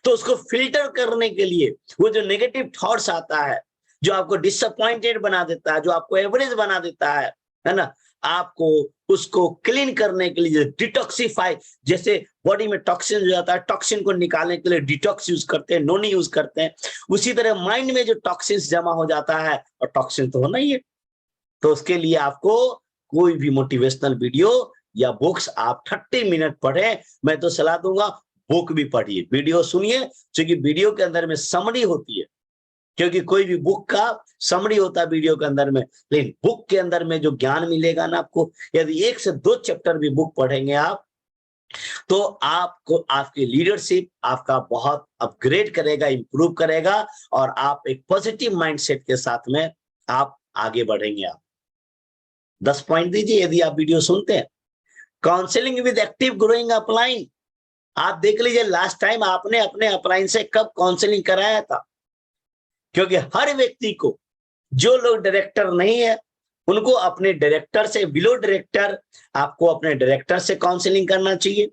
तो उसको फिल्टर करने के लिए वो जो नेगेटिव थॉट्स आता है, जो आपको डिसअपॉइंटेड बना देता है, जो आपको एवरेज बना देता है ना, आपको उसको क्लीन करने के लिए डिटॉक्सिफाई, जैसे बॉडी में टॉक्सिन हो जाता है, टॉक्सिन को निकालने के लिए डिटॉक्स यूज करते हैं, नोनी यूज करते हैं। उसी तरह माइंड में जो टॉक्सिन जमा हो जाता है, और टॉक्सिन तो होना ही है, तो उसके लिए आपको कोई भी मोटिवेशनल वीडियो या बुक्स आप 30 मिनट पढ़े। मैं तो सलाह दूंगा बुक भी पढ़िए, वीडियो सुनिए, क्योंकि वीडियो के अंदर में समरी होती है। क्योंकि कोई भी बुक का समरी होता है वीडियो के अंदर में, लेकिन बुक के अंदर में जो ज्ञान मिलेगा ना आपको, यदि 1 से 2 चैप्टर भी बुक पढ़ेंगे आप, तो आपको आपकी लीडरशिप आपका बहुत अपग्रेड करेगा, इंप्रूव करेगा, और आप एक पॉजिटिव माइंडसेट के साथ में आप आगे बढ़ेंगे। आप 10 पॉइंट दीजिए यदि आप वीडियो सुनते हैं। Counselling with active growing upline, आप देख लीजिए लास्ट टाइम आपने अपने अपलाइन से कब काउंसलिंग कराया था। क्योंकि हर व्यक्ति को, जो लोग डायरेक्टर नहीं है उनको अपने डायरेक्टर से, बिलो डायरेक्टर, आपको अपने डायरेक्टर से काउंसलिंग करना चाहिए।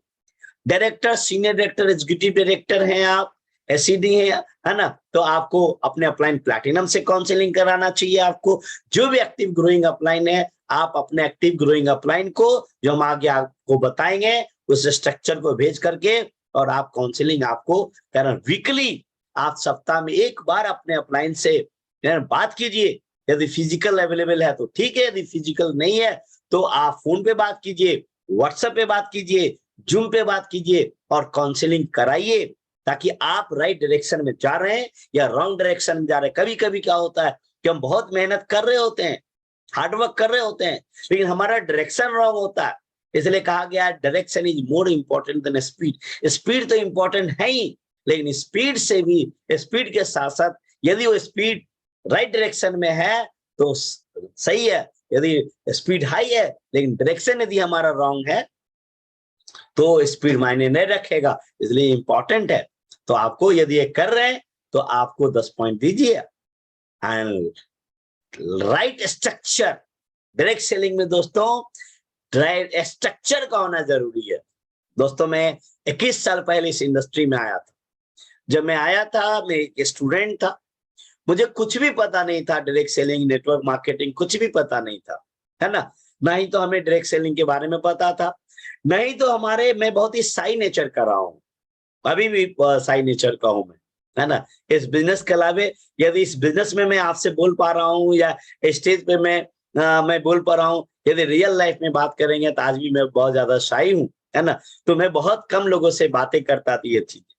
Director, senior director, executive director हैं आप, एसईडी है ना, तो आपको अपने अपलाइन प्लैटिनम से काउंसलिंग कराना चाहिए। आपको जो भी एक्टिव ग्रोइंग अपलाइन है, आप अपने एक्टिव ग्रोइंग अपलाइन को, जो हम आगे आपको बताएंगे, उस स्ट्रक्चर को भेज करके, और आप काउंसलिंग आपको करना वीकली, आप सप्ताह में 1 बार अपने अपलाइन से बात कीजिए। यदि फिजिकल अवेलेबल है तो ठीक है, यदि फिजिकल नहीं है तो आप फोन पे बात कीजिए, व्हाट्सएप पे बात कीजिए, जूम पे बात कीजिए, और काउंसलिंग कराइए, ताकि आप राइट डायरेक्शन में जा रहे हैं या रॉन्ग डायरेक्शन में जा रहे हैं। कभी कभी क्या होता है कि हम बहुत मेहनत कर रहे होते हैं, हार्डवर्क कर रहे होते हैं, लेकिन हमारा डायरेक्शन रॉन्ग होता है। इसलिए कहा गया direction is more important than speed. Speed तो इंपॉर्टेंट है ही, लेकिन स्पीड से भी, स्पीड के साथ साथ यदि वो स्पीड राइट डायरेक्शन में है तो सही है, यदि स्पीड हाई है लेकिन डायरेक्शन यदि हमारा रॉन्ग है तो स्पीड मायने नहीं रखेगा, इसलिए इंपॉर्टेंट है। तो आपको यदि ये कर रहे हैं तो आपको 10 पॉइंट दीजिए। And right structure, direct selling में दोस्तों राइट स्ट्रक्चर का होना जरूरी है। दोस्तों मैं 21 साल पहले इस इंडस्ट्री में आया था। जब मैं आया था मैं एक स्टूडेंट था, मुझे कुछ भी पता नहीं था, डायरेक्ट सेलिंग, नेटवर्क मार्केटिंग कुछ भी पता नहीं था, है ना। ना ही तो हमें डायरेक्ट सेलिंग के बारे में पता था, नहीं तो मैं बहुत ही साई नेचर का रहा हूँ, अभी भी साई नेचर का हूं मैं, है ना। इस बिजनेस के अलावे यदि इस बिजनेस में मैं आपसे बोल पा रहा हूँ या स्टेज पे मैं बोल पा रहा हूँ, यदि रियल लाइफ में बात करेंगे तो आज भी मैं बहुत ज्यादा शाई हूँ, है ना। तो मैं बहुत कम लोगों से बातें करता थी ये चीजें,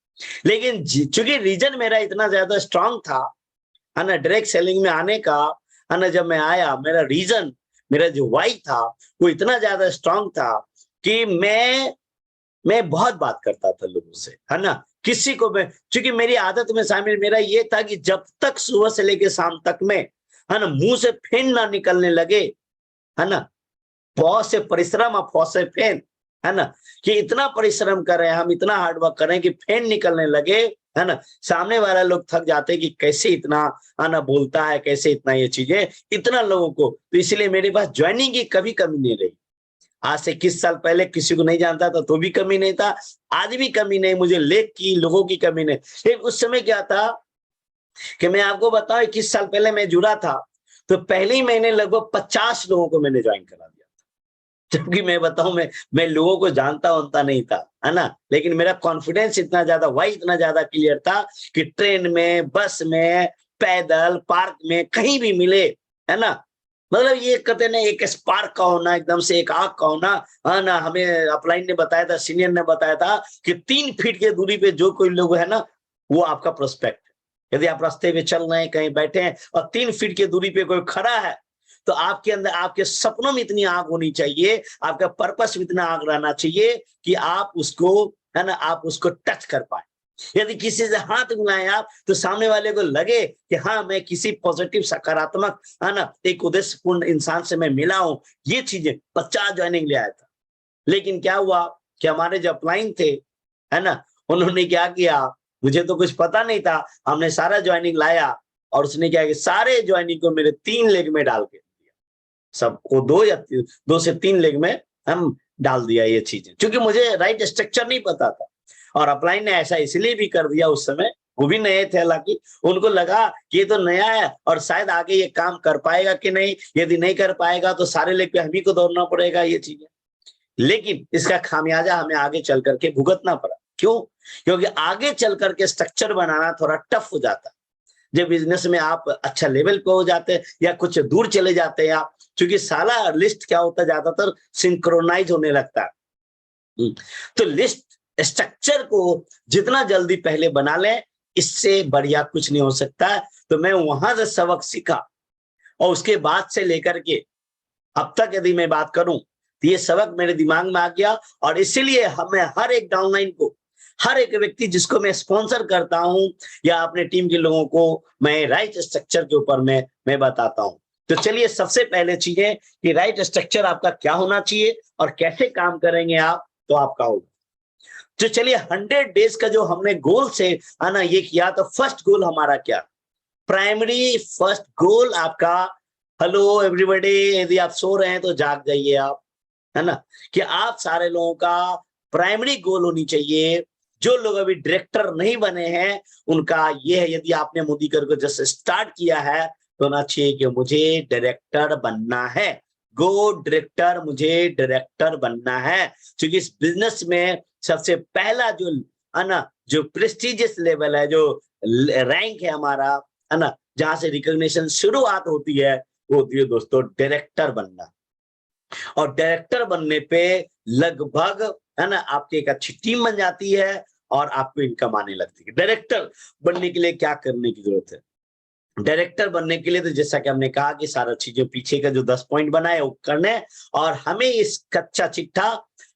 लेकिन चूंकि रीजन मेरा इतना ज्यादा स्ट्रांग था, है ना, डायरेक्ट सेलिंग में आने का, है ना, जब मैं आया मेरा जो वाई था वो इतना ज्यादा स्ट्रांग था कि मैं बहुत बात करता था लोगों से, है ना। किसी को मैं, क्योंकि मेरी आदत में शामिल मेरा ये था कि जब तक सुबह से लेकर शाम तक में, है ना, मुंह से फेन ना निकलने लगे, है ना, बहुत से परिश्रम और बहुत से फेन, है ना, कि इतना परिश्रम कर रहे हैं हम, इतना हार्डवर्क कर रहे हैं कि फेन निकलने लगे, है ना। सामने वाला लोग थक जाते कि कैसे इतना, है ना, बोलता है, कैसे इतना ये चीजें, इतना लोगों को। तो इसलिए मेरे पास ज्वाइनिंग की कभी कमी नहीं रही। आज से 21 साल पहले किसी को नहीं जानता था तो भी कमी नहीं था, आज भी कमी नहीं, मुझे लेख की लोगों की कमी नहीं। लेकिन उस समय क्या था कि मैं आपको बताऊं, 21 साल पहले मैं जुड़ा था तो पहले ही महीने लगभग 50 लोगों को मैंने ज्वाइन करा दिया था। जबकि मैं बताऊं, मैं लोगों को जानता नहीं था, है ना। लेकिन मेरा कॉन्फिडेंस इतना ज्यादा, वाई इतना ज्यादा क्लियर था कि ट्रेन में, बस में, पैदल, पार्क में, कहीं भी मिले, है ना, मतलब ये कहते ना एक स्पार्क का होना, एकदम से एक आग का होना, है ना। हमें अपलाइन ने बताया था, सीनियर ने बताया था कि 3 फीट की दूरी पे जो कोई लोग है ना, वो आपका प्रोस्पेक्ट है। यदि आप रास्ते में चल रहे हैं, कहीं बैठे हैं और 3 फीट की दूरी पे कोई खड़ा है, तो आपके अंदर, आपके सपनों में इतनी आग होनी चाहिए, आपका पर्पस में इतना आग रहना चाहिए कि आप उसको, है ना, आप उसको टच कर पाए। यदि किसी से हाथ मिलाएं आप, तो सामने वाले को लगे कि हाँ, मैं किसी पॉजिटिव, सकारात्मक, है ना, एक उद्देश्यपूर्ण इंसान से मैं मिला हूं। ये चीजें 50 ज्वाइनिंग ले आया था। लेकिन क्या हुआ कि हमारे जो अपलाइन थे, है ना, उन्होंने क्या किया, मुझे तो कुछ पता नहीं था, हमने सारा ज्वाइनिंग लाया और उसने क्या किया, सारे ज्वाइनिंग को मेरे 3 लेग में डाल के दिया। सबको 2 से 3 लेग में हम डाल दिया ये चीजें, क्योंकि मुझे राइट स्ट्रक्चर नहीं पता था। और अपलाइन ने ऐसा इसलिए भी कर दिया, उस समय वो भी नए थे, हालांकि उनको लगा कि ये तो नया है और शायद आगे ये काम कर पाएगा कि नहीं, यदि नहीं कर पाएगा तो सारे लेग पे हम ही को दौड़ना पड़ेगा, ये चीजें। लेकिन इसका खामियाजा हमें आगे चल करके भुगतना पड़ा। क्यों? क्योंकि आगे चल करके स्ट्रक्चर बनाना थोड़ा टफ हो जाता है। जब बिजनेस में आप अच्छा लेवल पे हो जाते हैं या कुछ दूर चले जाते हैं आप, क्योंकि सारा लिस्ट क्या होता है, ज्यादातर सिंक्रोनाइज होने लगता है। तो लिस्ट स्ट्रक्चर को जितना जल्दी पहले बना लें, इससे बढ़िया कुछ नहीं हो सकता। तो मैं वहां से सबक सीखा और उसके बाद से लेकर के अब तक यदि मैं बात करूं तो ये सबक मेरे दिमाग में आ गया। और इसीलिए मैं हर एक डाउनलाइन को, हर एक व्यक्ति जिसको मैं स्पॉन्सर करता हूं या अपने टीम के लोगों को, मैं राइट स्ट्रक्चर के ऊपर मैं बताता हूं। तो चलिए, सबसे पहले चीज है कि राइट स्ट्रक्चर आपका क्या होना चाहिए और कैसे काम करेंगे आप तो आपका होगा। तो चलिए, 100 डेज का जो हमने गोल से आना ये किया, तो फर्स्ट गोल हमारा क्या, प्राइमरी फर्स्ट गोल आपका, हेलो एवरीबॉडी, यदि आप सो रहे हैं तो जाग जाइए आप, है ना, कि आप सारे लोगों का प्राइमरी गोल होनी चाहिए। जो लोग अभी डायरेक्टर नहीं बने हैं उनका ये है, यदि आपने मोदीकर को जैसे स्टार्ट किया है तो होना चाहिए कि मुझे डायरेक्टर बनना है, गो डायरेक्टर, मुझे डायरेक्टर बनना है। क्योंकि इस बिजनेस में सबसे पहला जो, है ना, जो प्रेस्टिजियस लेवल है, जो रैंक है हमारा, है ना, जहां से रिकॉग्निशन शुरुआत होती है, वो होती है दोस्तों डायरेक्टर बनना। और डायरेक्टर बनने पे लगभग, है ना, आपकी एक अच्छी टीम बन जाती है और आपको इनकम आने लगती है। डायरेक्टर बनने के लिए क्या करने की जरूरत है? डायरेक्टर बनने के लिए तो जैसा कि हमने कहा कि सारा चीजें, पीछे का जो 10 पॉइंट बनाए वो करने, और हमें इस कच्चा चिट्ठा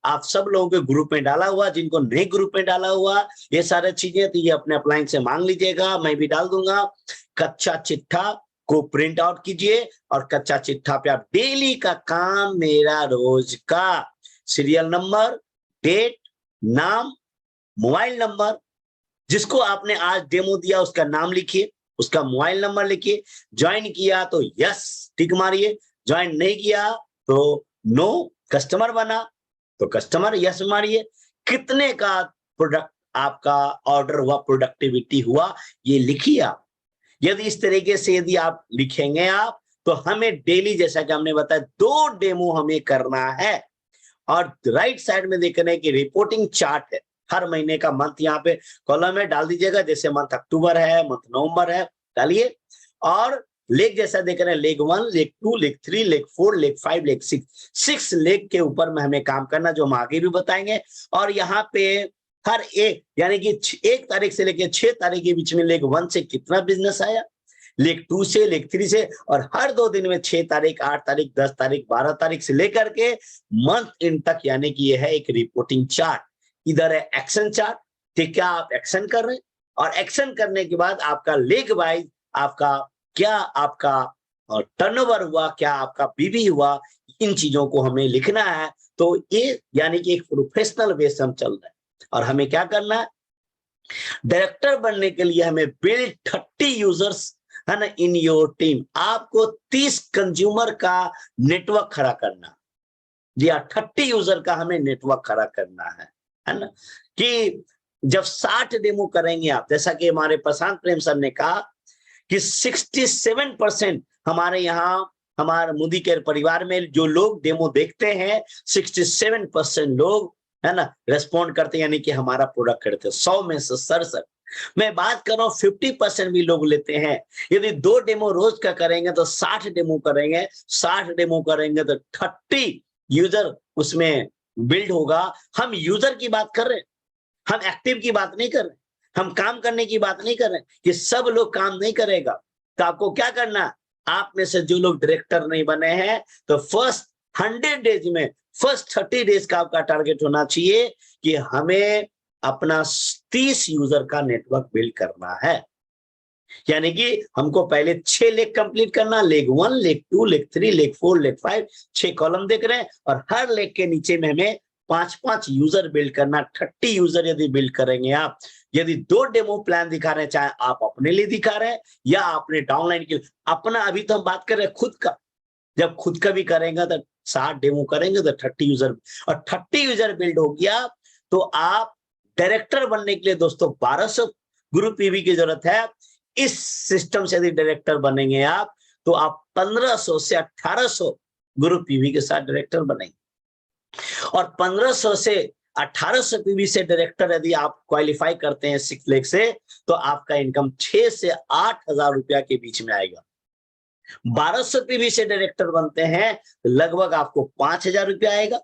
आप सब लोगों के ग्रुप में डाला हुआ, जिनको नए ग्रुप में डाला हुआ ये सारे चीजें, तो ये अपने अपलाइन से मांग लीजिएगा, मैं भी डाल दूंगा। कच्चा चिट्ठा को प्रिंट आउट कीजिए और कच्चा चिट्ठा पे आप डेली का काम, मेरा रोज का सीरियल नंबर, डेट, नाम, मोबाइल नंबर, जिसको आपने आज डेमो दिया उसका नाम लिखिए, उसका मोबाइल नंबर लिखिए। ज्वाइन किया तो यस टिक मारिए, ज्वाइन नहीं किया तो नो। कस्टमर बना तो कस्टमर यस मारिए। कितने का प्रोडक्ट आपका ऑर्डर हुआ, प्रोडक्टिविटी हुआ, ये लिखिए आप। यदि इस तरीके से यदि आप लिखेंगे आप, तो हमें डेली, जैसा कि हमने बताया, 2 डेमो हमें करना है। और राइट साइड में देख रहे हैं कि रिपोर्टिंग चार्ट है, हर महीने का मंथ यहाँ पे कॉलम में डाल दीजिएगा। जैसे मंथ अक्टूबर है, मंथ नवंबर है, डालिए। और लेख जैसा देख रहे हैं, लेख 1, लेख 2, लेख 3, लेख 4, लेख 5, लेख 6 लेख के ऊपर में हमें काम करना, जो हम आगे भी बताएंगे। और यहाँ पे हर एक, यानी कि 1 तारीख से लेकर 6 तारीख के बीच में लेख 1 से कितना बिजनेस आया, लेख 2 से, लेख 3 से, और हर 2 दिन में 6 तारीख, 8 तारीख, 10 तारीख, 12 तारीख से लेकर के मंथ एंड तक, यानी कि यह है एक रिपोर्टिंग चार्ट। इधर है एक्शन चार्ट कि क्या आप एक्शन कर रहे हैं, और एक्शन करने के बाद आपका लेग वाइज आपका क्या आपका टर्नओवर हुआ, क्या आपका बीबी हुआ, इन चीजों को हमें लिखना है। तो ये यानी कि एक प्रोफेशनल वे से हम चल रहे हैं। और हमें क्या करना है, डायरेक्टर बनने के लिए हमें बिल्ड 30 यूजर्स है ना इन योर टीम। आपको 30 कंज्यूमर का नेटवर्क खड़ा करना। जी हाँ, 30 यूजर का हमें नेटवर्क खड़ा करना है ना। कि जब 60 डेमो करेंगे आप, जैसा कि हमारे प्रशांत प्रेम सर ने कहा कि 67% हमारे यहाँ, हमारे मोदी केयर परिवार में जो लोग डेमो देखते हैं, 67% लोग है ना रेस्पॉन्ड करते हैं, यानी कि हमारा प्रोडक्ट खरीदते हैं। 100 में से 67, मैं बात कर रहा हूँ 50% भी लोग लेते हैं। यदि 2 डेमो रोज का करेंगे तो 60 डेमो करेंगे, 60 डेमो करेंगे तो 30 यूजर उसमें बिल्ड होगा। हम यूजर की बात कर रहे हैं, हम एक्टिव की बात नहीं कर रहे, हम काम करने की बात नहीं कर रहे कि सब लोग काम नहीं करेगा। तो आपको क्या करना, आप में से जो लोग डायरेक्टर नहीं बने हैं, तो फर्स्ट 100 डेज में, फर्स्ट 30 डेज का आपका टारगेट होना चाहिए कि हमें अपना 30 यूजर का नेटवर्क बिल्ड करना है। यानी कि हमको पहले 6 लेख कंप्लीट करना, लेख 1, लेख 2, लेख 3, लेख 4, लेख 5, 6 कॉलम देख रहे हैं। और हर लेख के नीचे में हमें 5-5 यूजर बिल्ड करना। 30 यूजर यदि बिल्ड करेंगे आप, यदि 2 डेमो प्लान दिखा रहे हैं, चाहे आप अपने लिए दिखा रहे हैं या आपने डाउनलाइन के लिए अपना, अभी तो हम बात कर रहे हैं खुद का। जब खुद का भी करेंगे तो 60 डेमो करेंगे तो 30 यूजर, और 30 यूजर बिल्ड हो गया तो आप डायरेक्टर बनने के लिए दोस्तों 1200 ग्रुप पीवी की जरूरत है। इस सिस्टम से यदि डायरेक्टर बनेंगे आप, तो आप 1500 से 1800 ग्रुप पीवी के साथ डायरेक्टर बनेंगे। और 1500 से 1800 पीवी से डायरेक्टर यदि आप क्वालिफाई करते हैं 6 लाख से, तो आपका इनकम 6 से 8,000 रुपया के बीच में आएगा। 1200 पीवी से डायरेक्टर बनते हैं तो लगभग आपको 5,000 रुपया आएगा।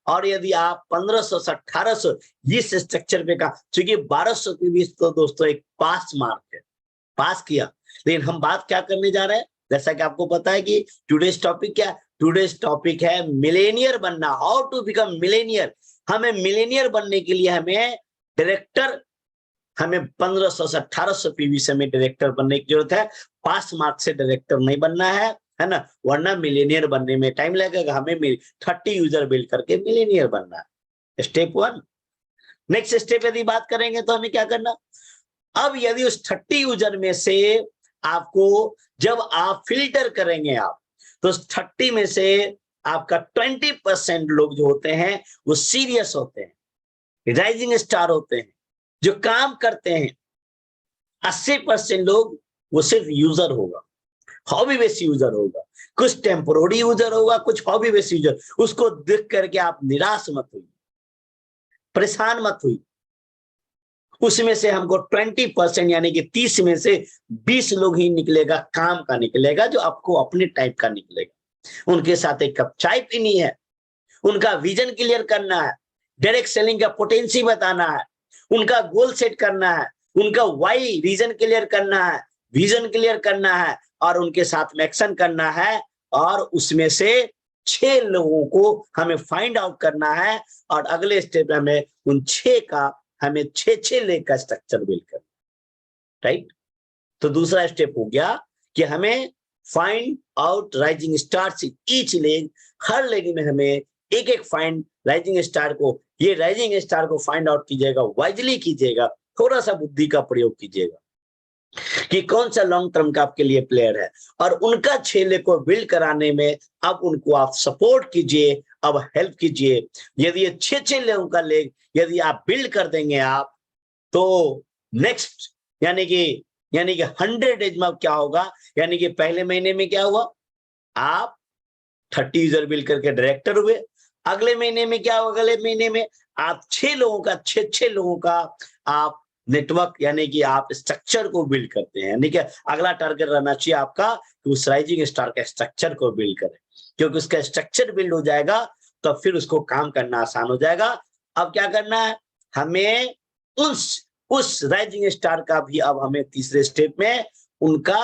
और यदि आप 1500 से 1800 इस स्ट्रक्चर पे का, क्योंकि 1200 पीवी तो दोस्तों एक पास मार्क है, पास किया। लेकिन हम बात क्या करने जा रहे हैं, जैसा कि आपको पता है कि टुडेज टॉपिक क्या, टुडेज टॉपिक है मिलेनियर बनना, हाउ टू बिकम मिलेनियर। हमें मिलेनियर बनने के लिए हमें डायरेक्टर, हमें 1500 से 1800 पीवी से हमें डायरेक्टर बनने की जरूरत है। पास मार्क से डायरेक्टर नहीं बनना है ना, वरना मिलेनियर बनने में टाइम लगेगा। हमें 30 यूजर बिल्ड करके मिलेनियर बनना है, स्टेप 1। नेक्स्ट स्टेप यदि बात करेंगे तो हमें क्या करना, अब यदि उस 30 यूजर में से आपको, जब आप फिल्टर करेंगे आप, तो उस 30 में से आपका 20% लोग जो होते हैं वो सीरियस होते हैं, राइजिंग स्टार होते हैं, जो काम करते हैं। 80% लोग वो सिर्फ यूजर होगा, हॉबी बेस्ड यूजर होगा, कुछ टेम्पोररी यूजर होगा, कुछ हॉबी बेस्ड यूजर। उसको देख करके आप निराश मत हुई, परेशान मत हुई। उसमें से हमको 20% यानी कि 30 में से 20 लोग ही निकलेगा, काम का निकलेगा, जो आपको अपने टाइप का निकलेगा। उनके साथ एक कप चाय पीनी है, उनका विजन क्लियर करना है, डायरेक्ट सेलिंग का पोटेंशियल बताना है, उनका गोल सेट करना है, उनका वाई रीजन क्लियर करना है, विजन क्लियर करना है, और उनके साथ में एक्शन करना है। और उसमें से 6 लोगों को हमें फाइंड आउट करना है, और अगले स्टेप हमें उन 6 का, हमें 6 लेग का स्ट्रक्चर बिल्ड करना, राइट। तो दूसरा स्टेप हो गया कि हमें find out rising stars in each leg, her leg में हमें एक एक फाइंड राइजिंग स्टार को, ये राइजिंग स्टार को फाइंड आउट कीजिएगा, वाइजली कीजिएगा, थोड़ा सा बुद्धि का प्रयोग कीजिएगा कि कौन सा लॉन्ग टर्म का आपके लिए प्लेयर है, और उनका 6 लेग को बिल्ड कराने में अब उनको आप सपोर्ट कीजिए, अब हेल्प कीजिए। यदि ये 6 लोगों का लेग यदि आप बिल्ड कर देंगे आप, तो नेक्स्ट यानी कि 100 डेज में क्या होगा, यानी कि पहले महीने में क्या हुआ, आप 30 यूजर बिल्ड करके डायरेक्टर हुए। अगले महीने में क्या होगा, अगले महीने में आप 6 लोगों का 6 लोगों का आप नेटवर्क यानी कि आप स्ट्रक्चर को बिल्ड करते हैं। यानी कि अगला टारगेट रहना चाहिए आपका कि उस राइजिंग स्टार के स्ट्रक्चर को बिल्ड करें, क्योंकि उसका स्ट्रक्चर बिल्ड हो जाएगा तो फिर उसको काम करना आसान हो जाएगा। अब क्या करना है, हमें उस राइजिंग स्टार का भी अब हमें तीसरे स्टेप में उनका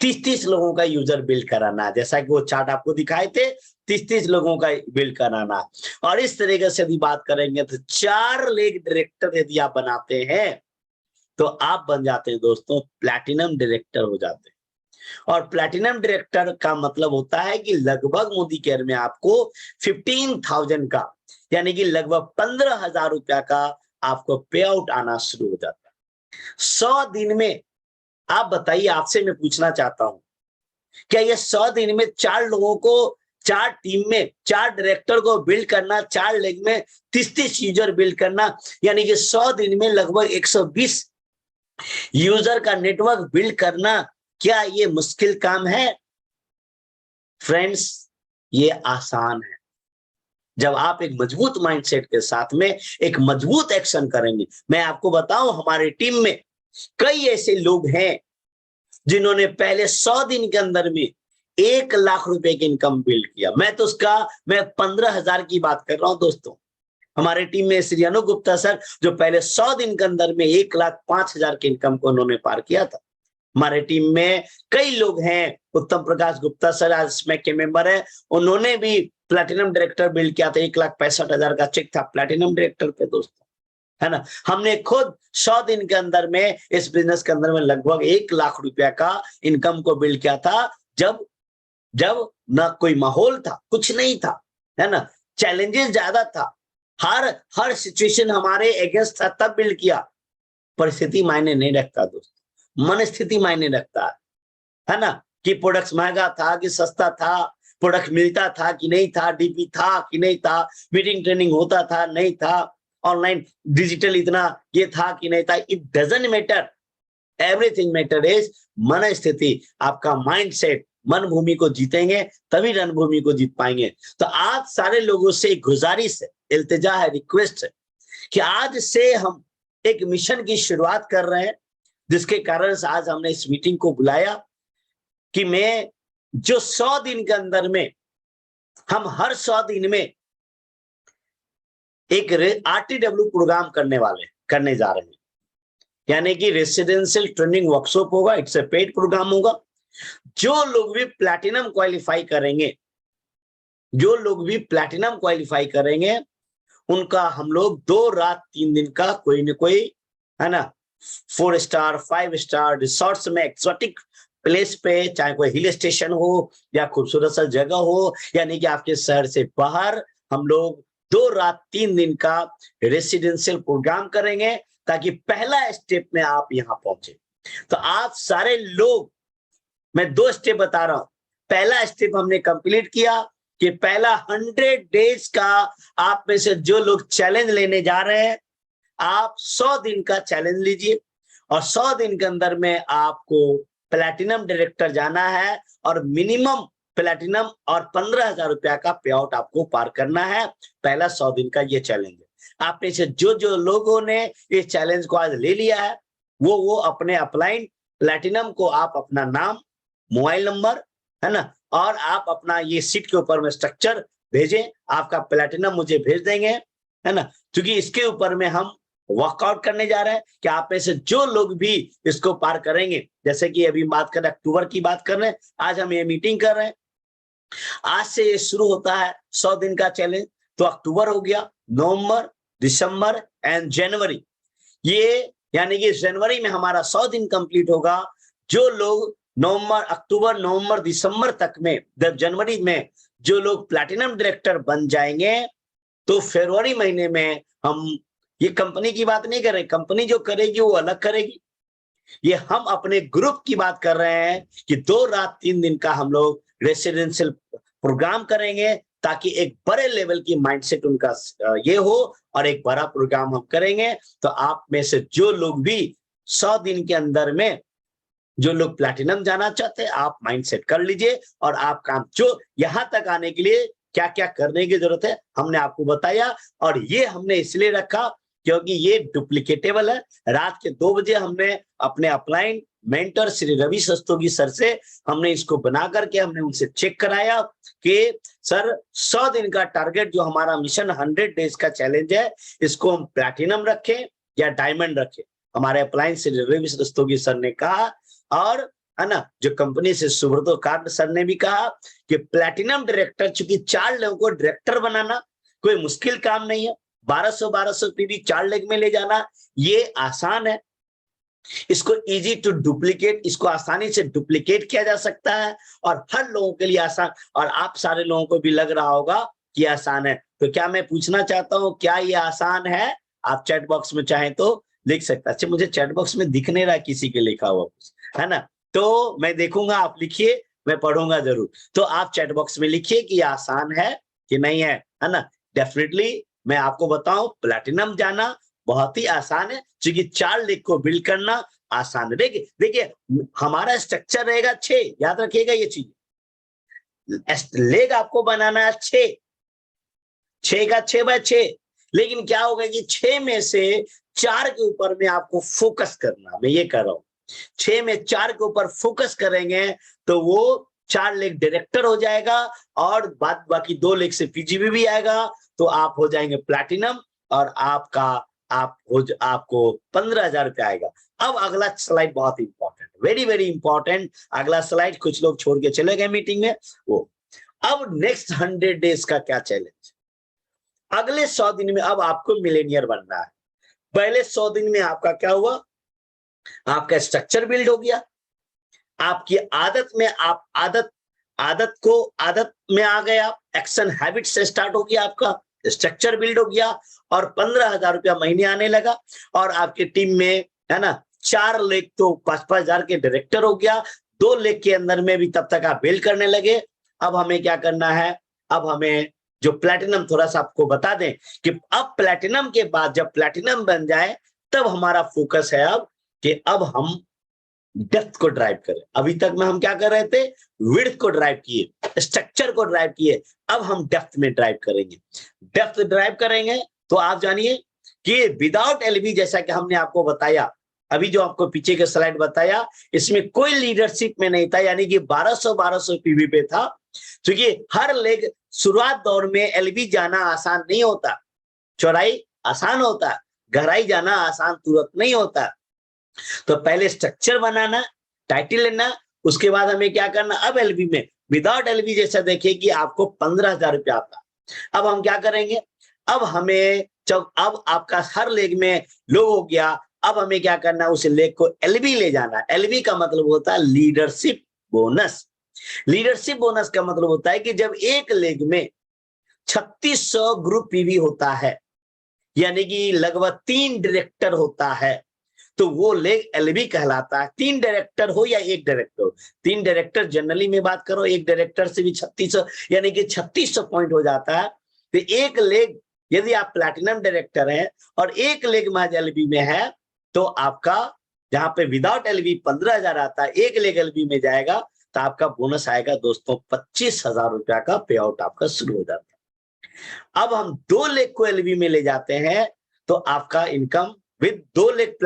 30 लोगों का यूजर बिल्ड कराना है, जैसा कि वो चार्ट आपको दिखाए थे, 30 लोगों का बिल्ड कराना। और इस तरीके से यदि बात करेंगे तो 4 लेग डायरेक्टर यदि आप बनाते हैं तो आप बन जाते हैं दोस्तों प्लैटिनम डायरेक्टर हो जाते हैं। और प्लैटिनम डायरेक्टर का मतलब होता है कि लगभग मोदी केयर में आपको 15,000 का यानी कि लगभग 15,000 रुपया का आपको पे आउट आना शुरू हो जाता है 100 दिन में। आप बताइए, आपसे मैं पूछना चाहता हूं, क्या ये 100 दिन में 4 लोगों को, 4 टीम में 4 डायरेक्टर को बिल्ड करना, 4 लेग में 30 यूजर बिल्ड करना, यानी कि 100 दिन में लगभग 120 यूजर का नेटवर्क बिल्ड करना, क्या ये मुश्किल काम है? फ्रेंड्स, ये आसान है जब आप एक मजबूत माइंडसेट के साथ में एक मजबूत एक्शन करेंगे। मैं आपको बताऊं, हमारे टीम में कई ऐसे लोग हैं जिन्होंने पहले 100 दिन के अंदर में 1 लाख रुपए की इनकम बिल्ड किया। मैं 15,000 की बात कर रहा हूं दोस्तों। हमारे टीम में श्री अनु गुप्ता सर, जो पहले 100 दिन के अंदर में 1,05,000 की इनकम को उन्होंने पार किया था। हमारे टीम में कई लोग हैं, उत्तम प्रकाश गुप्ता सर आज स्मैक के मेंबर है, उन्होंने भी प्लैटिनम डायरेक्टर बिल्ड किया था, 1,65,000 का चेक था प्लैटिनम डायरेक्टर पे दोस्तों, है ना। हमने खुद 100 दिन के अंदर में इस बिजनेस के अंदर में लगभग 1 लाख रुपया का इनकम को बिल्ड किया था, जब ना कोई माहौल था, कुछ नहीं था, है ना, चैलेंजेस ज्यादा था, हर सिचुएशन हमारे अगेंस्ट था, तब बिल्ड किया। परिस्थिति मायने नहीं रखता दोस्तों, मन स्थिति मायने रखता है ना, कि प्रोडक्ट महंगा था कि सस्ता था, प्रोडक्ट मिलता था कि नहीं था, डीपी था कि नहीं था, मीटिंग ट्रेनिंग होता था नहीं था, ऑनलाइन डिजिटल इतना ये था कि नहीं था, it doesn't matter, everything matter is मन स्थिति, आपका माइंडसेट। मन भूमि को जीतेंगे तभी रणभूमि को जीत पाएंगे। तो आज सारे लोगों से गुजारिश है, इल्तिजा है, रिक्वेस्ट है कि आज से हम एक मिशन की शुरुआत कर रहे हैं, जिसके कारण आज हमने इस मीटिंग को बुलाया कि मैं जो 100 दिन के अंदर में हम हर 100 दिन में एक RTW प्रोग्राम करने जा रहे हैं, यानी कि रेसिडेंशियल ट्रेनिंग वर्कशॉप होगा, इट्स ए पेड प्रोग्राम होगा। जो लोग भी प्लैटिनम क्वालिफाई करेंगे, उनका हम लोग 2 रात 3 दिन का कोई न कोई, है ना, 4 स्टार 5 स्टार रिसोर्ट्स में एक्सोटिक प्लेस पे, चाहे कोई हिल स्टेशन हो या खूबसूरत सा जगह हो, यानी कि आपके शहर से बाहर, हम लोग 2 रात 3 दिन का रेसिडेंशियल प्रोग्राम करेंगे, ताकि पहला स्टेप में आप यहां पहुंचे। तो आप सारे लोग, मैं 2 स्टेप बता रहा हूं। पहला स्टेप हमने कंप्लीट किया कि पहला 100 डेज का आप में से जो लोग चैलेंज लेने जा रहे हैं, आप 100 दिन का चैलेंज लीजिए, और 100 दिन के अंदर में आपको प्लैटिनम डायरेक्टर जाना है, और मिनिमम प्लैटिनम और 15,000 रुपया का पे आउट आपको पार करना है। पहला 100 दिन का ये चैलेंज है। आप में से जो लोगों ने इस चैलेंज को आज ले लिया है, वो अपने अपलाइन प्लैटिनम को आप अपना नाम, मोबाइल नंबर, है ना, और आप अपना ये सीट के ऊपर में स्ट्रक्चर भेजें, आपका प्लैटिनम मुझे भेज देंगे, है ना, क्योंकि इसके ऊपर में हम वर्कआउट करने जा रहे हैं कि आप में से जो लोग भी इसको पार करेंगे, जैसे कि अभी बात कर रहे हैं, अक्टूबर की बात कर रहे हैं, आज हम ये मीटिंग कर रहे हैं, आज से ये शुरू होता है 100 दिन का चैलेंज। तो अक्टूबर हो गया, नवंबर, दिसंबर एंड जनवरी, ये यानी कि जनवरी में हमारा 100 दिन कंप्लीट होगा। जो लोग नवंबर, अक्टूबर, नवंबर, दिसंबर तक में, जनवरी में जो लोग प्लैटिनम डायरेक्टर बन जाएंगे, तो फरवरी महीने में हम, ये कंपनी की बात नहीं कर रहे, कंपनी जो करेगी वो अलग करेगी, ये हम अपने ग्रुप की बात कर रहे हैं कि 2 रात 3 दिन का हम लोग रेसिडेंशियल प्रोग्राम करेंगे, ताकि एक बड़े लेवल की माइंडसेट उनका ये हो, और एक बड़ा प्रोग्राम हम करेंगे। तो आप में से जो लोग भी 100 दिन के अंदर में जो लोग प्लैटिनम जाना चाहते हैं, आप माइंडसेट कर लीजिए, और आप काम जो यहां तक आने के लिए क्या क्या करने की जरूरत है हमने आपको बताया। और ये हमने इसलिए रखा क्योंकि ये डुप्लीकेटेबल है। रात के 2 बजे हमने अपने upline mentor Shri Ravi Sastogi sir से हमने इसको बना करके हमने उनसे चेक कराया कि सर 100 दिन का टारगेट जो हमारा मिशन 100 डेज का चैलेंज है, इसको हम प्लैटिनम रखें या डायमंड रखें। हमारे अपलाइन श्री रवि सस्तोगी सर ने कहा, और है ना, जो कंपनी से सुब्रतो कार्ड सर ने भी कहा कि प्लैटिनम डायरेक्टर, चूंकि 4 लोगों को डायरेक्टर बनाना कोई मुश्किल काम नहीं है, 1200 पीवी 4 लेग में ले जाना ये आसान है, इसको इजी टू डुप्लीकेट, इसको आसानी से डुप्लीकेट किया जा सकता है, और हर लोगों के लिए आसान, और आप सारे लोगों को भी लग रहा होगा कि आसान है। तो क्या मैं पूछना चाहता हूं, क्या ये आसान है? आप चैट बॉक्स में चाहें तो लिख सकते हैं। अच्छा, मुझे चैट बॉक्स में दिख नहीं रहा किसी के लिखा हुआ कुछ, है ना, तो मैं देखूंगा, आप लिखिए, मैं पढ़ूंगा जरूर। तो आप चैट बॉक्स में लिखिए कि आसान है कि नहीं है ना। डेफिनेटली मैं आपको बताऊं, प्लैटिनम जाना बहुत ही आसान है, क्योंकि 4 लेग को बिल्ड करना आसान है। देखिए हमारा स्ट्रक्चर रहेगा 6, याद रखिएगा ये चीज, लेग आपको बनाना है 6 का 6 बाय 6, लेकिन क्या होगा कि 6 में से 4 के ऊपर में आपको फोकस करना, मैं ये कर रहा हूं, 6 में 4 के ऊपर फोकस करेंगे तो वो 4 लेग डायरेक्टर हो जाएगा, और बाद बाकी 2 लेग से पीजीबी भी आएगा, तो आप हो जाएंगे प्लैटिनम, और आपको 15,000 रुपया आएगा। अब अगला स्लाइड बहुत इंपॉर्टेंट, वेरी वेरी इंपॉर्टेंट अगला स्लाइड, कुछ लोग छोड़ के चले गए मीटिंग में वो। अब नेक्स्ट 100 डेज का क्या चैलेंज, अगले 100 दिन में अब आपको मिलेनियर बनना है। पहले 100 दिन में आपका क्या हुआ, आपका स्ट्रक्चर बिल्ड हो गया, आपकी आदत में आप आदत में आ गया, एक्शन हैबिट से स्टार्ट हो गया, आपका स्ट्रक्चर बिल्ड हो गया, और 15,000 रुपया महीने आने लगा, और आपकी टीम में है ना 4 लेग तो 5,000 के डायरेक्टर हो गया, 2 लेग के अंदर में भी तब तक आप बिल्ड करने लगे। अब हमें क्या करना है, अब हमें जो प्लैटिनम, थोड़ा सा आपको बता दें कि अब प्लैटिनम के बाद जब प्लैटिनम बन जाए, तब हमारा फोकस है अब कि अब हम डेप्थ को ड्राइव करें। अभी तक में हम क्या कर रहे थे, विड्थ को ड्राइव किए, स्ट्रक्चर को ड्राइव किए, अब हम डेप्थ में ड्राइव करेंगे। डेप्थ ड्राइव करेंगे तो आप जानिए कि विदाउट एलबी, जैसा कि हमने आपको बताया, अभी जो आपको पीछे के स्लाइड बताया, इसमें कोई लीडरशिप में नहीं था, यानी कि 1200 पीवी पे था, क्योंकि हर लेग शुरुआत दौर में एलबी जाना आसान नहीं होता, चौड़ाई आसान होता, गहराई जाना आसान तुरंत नहीं होता। तो पहले स्ट्रक्चर बनाना, टाइटल लेना, उसके बाद हमें क्या करना, अब एलबी में विदाउट एलबी जैसा देखिए कि आपको 15,000 रुपया आता। अब हम क्या करेंगे, अब हमें जब अब आपका हर लेग में लो हो गया, अब हमें क्या करना, उस लेग को एलबी ले जाना। एलबी का मतलब होता है लीडरशिप बोनस। लीडरशिप बोनस का मतलब होता है कि जब एक लेग में 3600 ग्रुप पीवी होता है, यानी कि लगभग 3 डायरेक्टर होता है, तो वो लेग एलबी कहलाता है। 3 डायरेक्टर हो या 1 डायरेक्टर हो, 3 डायरेक्टर जनरली में बात करो, 1 डायरेक्टर से भी 3600, यानी कि 3600 पॉइंट हो जाता है। तो एक लेग, यदि आप प्लैटिनम डायरेक्टर हैं और एक लेग महज एलबी में है, तो आपका जहां पे विदाउट एलबी 15,000 आता है, एक लेग एलबी में जाएगा तो आपका बोनस आएगा दोस्तों 25,000 रुपया का पे आउट आपका शुरू हो जाता है। अब हम 2 लेग को एलबी में ले जाते हैं, तो आपका income with 2 leg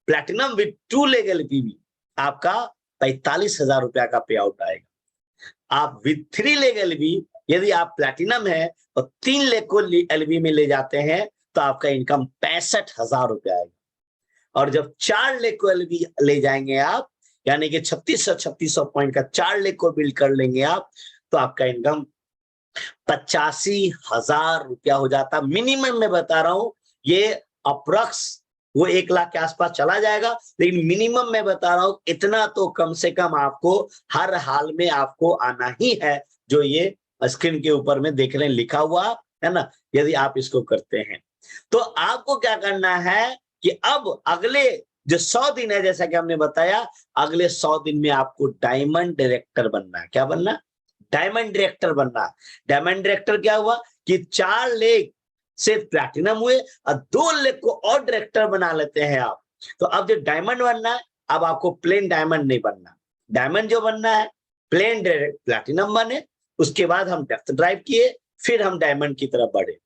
platinum with 2 leg LB, आपका 45,000 रुपया का पे आउट आएगा। आप विद 3 लेग एलबी, यदि आप प्लैटिनम है और 3 लेग को एलबी में ले जाते हैं, तो आपका इनकम 65,000 रुपया आएगा। और जब 4 लेग को एलबी ले जाएंगे आप, यानी कि 3600 पॉइंट का 4 लेग को बिल्ड कर लेंगे आप, तो आपका इनकम 85,000 रुपया हो जाता। मिनिमम मैं बता रहा हूं, ये अप्रॉक्स वो 1 लाख के आसपास चला जाएगा, लेकिन मिनिमम मैं बता रहा हूं इतना तो कम से कम आपको हर हाल में आपको आना ही है, जो ये स्क्रीन के ऊपर में देख रहे हैं लिखा हुआ है ना, यदि आप इसको करते हैं। तो आपको क्या करना है कि अब अगले जो 100 दिन है, जैसा कि हमने बताया, अगले 100 दिन में आपको डायमंड डायरेक्टर बनना है। क्या बनना? डायमंड डायरेक्टर बनना। डायमंड डायरेक्टर क्या हुआ कि 4 लेग से प्लैटिनम हुए और 2 लेग को और डायरेक्टर बना लेते हैं आप। तो अब जो डायमंड बनना है, अब आपको प्लेन डायमंड नहीं बनना। डायमंड जो बनना है, प्लेन प्लैटिनम बने, उसके बाद हम डेप्थ ड्राइव किए, फिर हम डायमंड की तरफ बढ़े।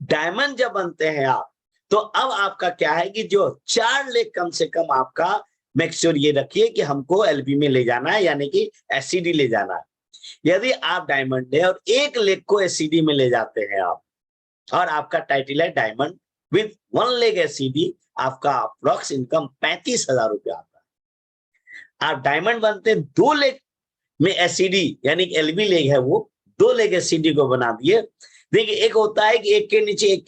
डायमंड जब बनते हैं आप, तो अब आपका क्या है कि जो 4 लेग कम से कम आपका मेक श्योर ये रखिए कि हमको एलबी में ले जाना है, यानी कि एससीडी ले जाना है। यदि आप डायमंड है और 1 लेग को एससीडी में ले जाते हैं आप, और आपका टाइटल है डायमंड विद 1 लेग एससीडी, आपका अप्रोक्स इनकम 35,000 रुपया आता है। आप डायमंड बनते 2 लेग में एससीडी, यानी कि एलबी लेग है वो, 2 लेग एससीडी को बना दिए। देखिए, एक होता है कि एक के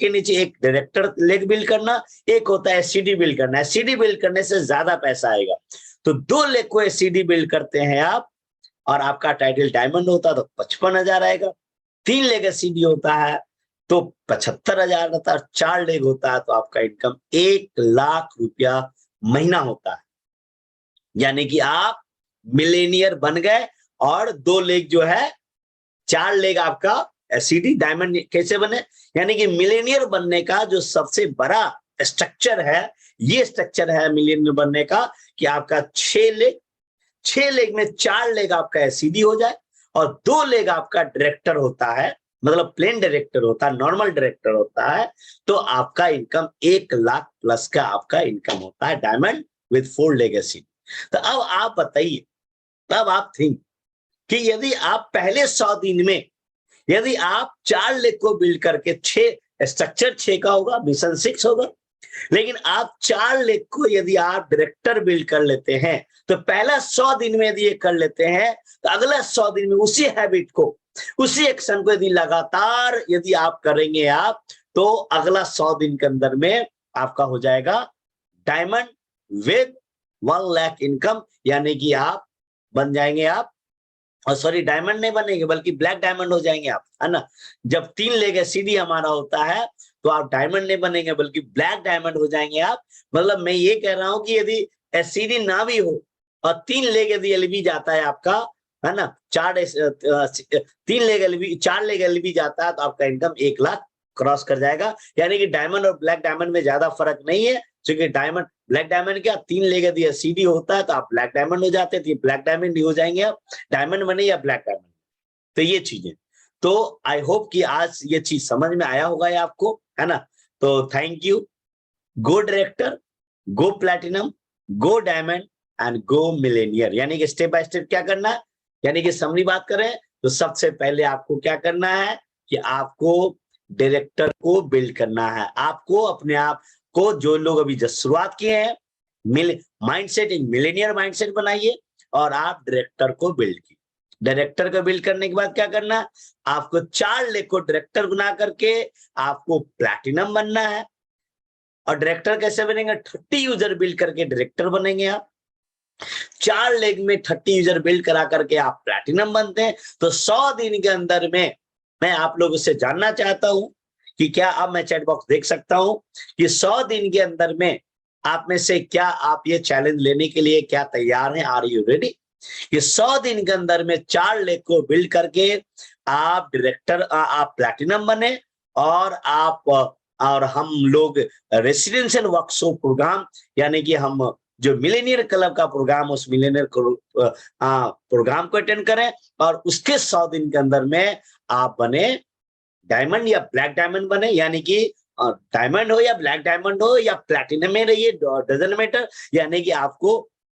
नीचे एक डायरेक्टर लेग बिल्ड करना, एक होता है एससीडी बिल्ड करना। एससीडी बिल्ड करने से ज्यादा पैसा आएगा, तो 2 लेग को एससीडी बिल्ड करते हैं आप, और आपका टाइटल डायमंड होता है तो 55,000 आएगा। 3 लेग एससीडी होता है तो 75,000 आता है। 4 लेग होता है तो आपका इनकम 1 लाख रुपया महीना होता है। यानी कि आप मिलेनियर बन गए, और 2 लेग जो है, 4 लेग आपका एससीडी डायमंड कैसे बने, यानी कि मिलेनियर बनने का जो सबसे बड़ा स्ट्रक्चर है, ये स्ट्रक्चर है मिलेनियर बनने का, कि आपका 6 लेग में 4 लेग आपका एससीडी हो जाए और 2 लेग आपका डायरेक्टर होता है, मतलब प्लेन डायरेक्टर होता है, नॉर्मल डायरेक्टर होता है, तो आपका इनकम 1 लाख प्लस का आपका इनकम होता है डायमंड विद 4 लेग एससीडी। तो अब आप बताइए, तब आप थिंक कि यदि आप पहले 100 दिन में यदि आप 4 लेग को बिल्ड करके 6 स्ट्रक्चर 6 का होगा, मिशन 6 होगा, लेकिन आप 4 लेग को यदि आप डायरेक्टर बिल्ड कर लेते हैं, तो पहला 100 दिन में यदि ये कर लेते हैं, तो अगला 100 दिन में उसी हैबिट को, उसी एक्शन को यदि लगातार यदि आप करेंगे आप, तो अगला 100 दिन के अंदर में आपका हो जाएगा डायमंड विद 1 लाख इनकम, यानी कि आप बन जाएंगे आप, और सॉरी डायमंड नहीं बनेंगे बल्कि ब्लैक डायमंड हो जाएंगे आप, है ना। जब 3 लेग एससीडी हमारा होता है तो आप डायमंड नहीं बनेंगे बल्कि ब्लैक डायमंड हो जाएंगे आप। मतलब मैं ये कह रहा हूं कि यदि एससीडी ना भी हो और 3 लेग यदि एलबी जाता है आपका, है ना, 3 लेग एलबी 4 लेग एलबी जाता है, तो आपका इनकम 1 लाख क्रॉस कर जाएगा। यानी कि डायमंड और ब्लैक डायमंड में ज्यादा फर्क नहीं है, क्योंकि डायमंड ब्लैक डायमंड क्या 3 लेग यदि एससीडी होता है तो आप ब्लैक डायमंड हो जाते हैं, तो ब्लैक डायमंड ही हो जाएंगे आप, डायमंड बने या ब्लैक डायमंड। तो ये चीजें, तो आई होप कि आज ये चीज समझ में आया होगा ये आपको, है ना। तो thank you. Go director, go platinum, go diamond and go Millionaire, यानी कि स्टेप बाय स्टेप क्या करना है, यानी कि समरी बात करें तो सबसे पहले आपको क्या करना है कि आपको डायरेक्टर को बिल्ड करना है। आपको अपने आप को, जो लोग अभी जस्ट शुरुआत किए हैं, माइंडसेट एक मिलेनियर माइंडसेट बनाइए और आप डायरेक्टर को बिल्ड कीजिए। डायरेक्टर को बिल्ड करने के बाद क्या करना है, आपको 4 लेग को डायरेक्टर बना करके आपको प्लैटिनम बनना है। और डायरेक्टर कैसे बनेंगे, 30 यूजर बिल्ड करके डायरेक्टर बनेंगे आप। 4 लेग में 30 यूजर बिल्ड करा करके आप प्लैटिनम बनते हैं। तो 100 दिन के अंदर में मैं आप लोगों से जानना चाहता हूं कि क्या, अब मैं चैट बॉक्स देख सकता हूं कि 100 दिन के अंदर में आप में से क्या आप ये चैलेंज लेने के लिए क्या तैयार हैं, आर यू रेडी? कि 100 दिन के अंदर में 4 लेग को बिल्ड करके आप डायरेक्टर, आप प्लैटिनम बने, और आप और हम लोग रेसिडेंशियल वर्कशॉप प्रोग्राम, यानी कि हम जो मिलेनियर क्लब का प्रोग्राम, उस मिलेनियर प्रोग्राम को अटेंड करें, और उसके 100 दिन के अंदर में आप बने डायमंड या ब्लैक डायमंड बने, यानी कि डायमंड हो या ब्लैक डायमंड हो या प्लैटिनम में रहिए, डजंट मैटर, यानी कि आपको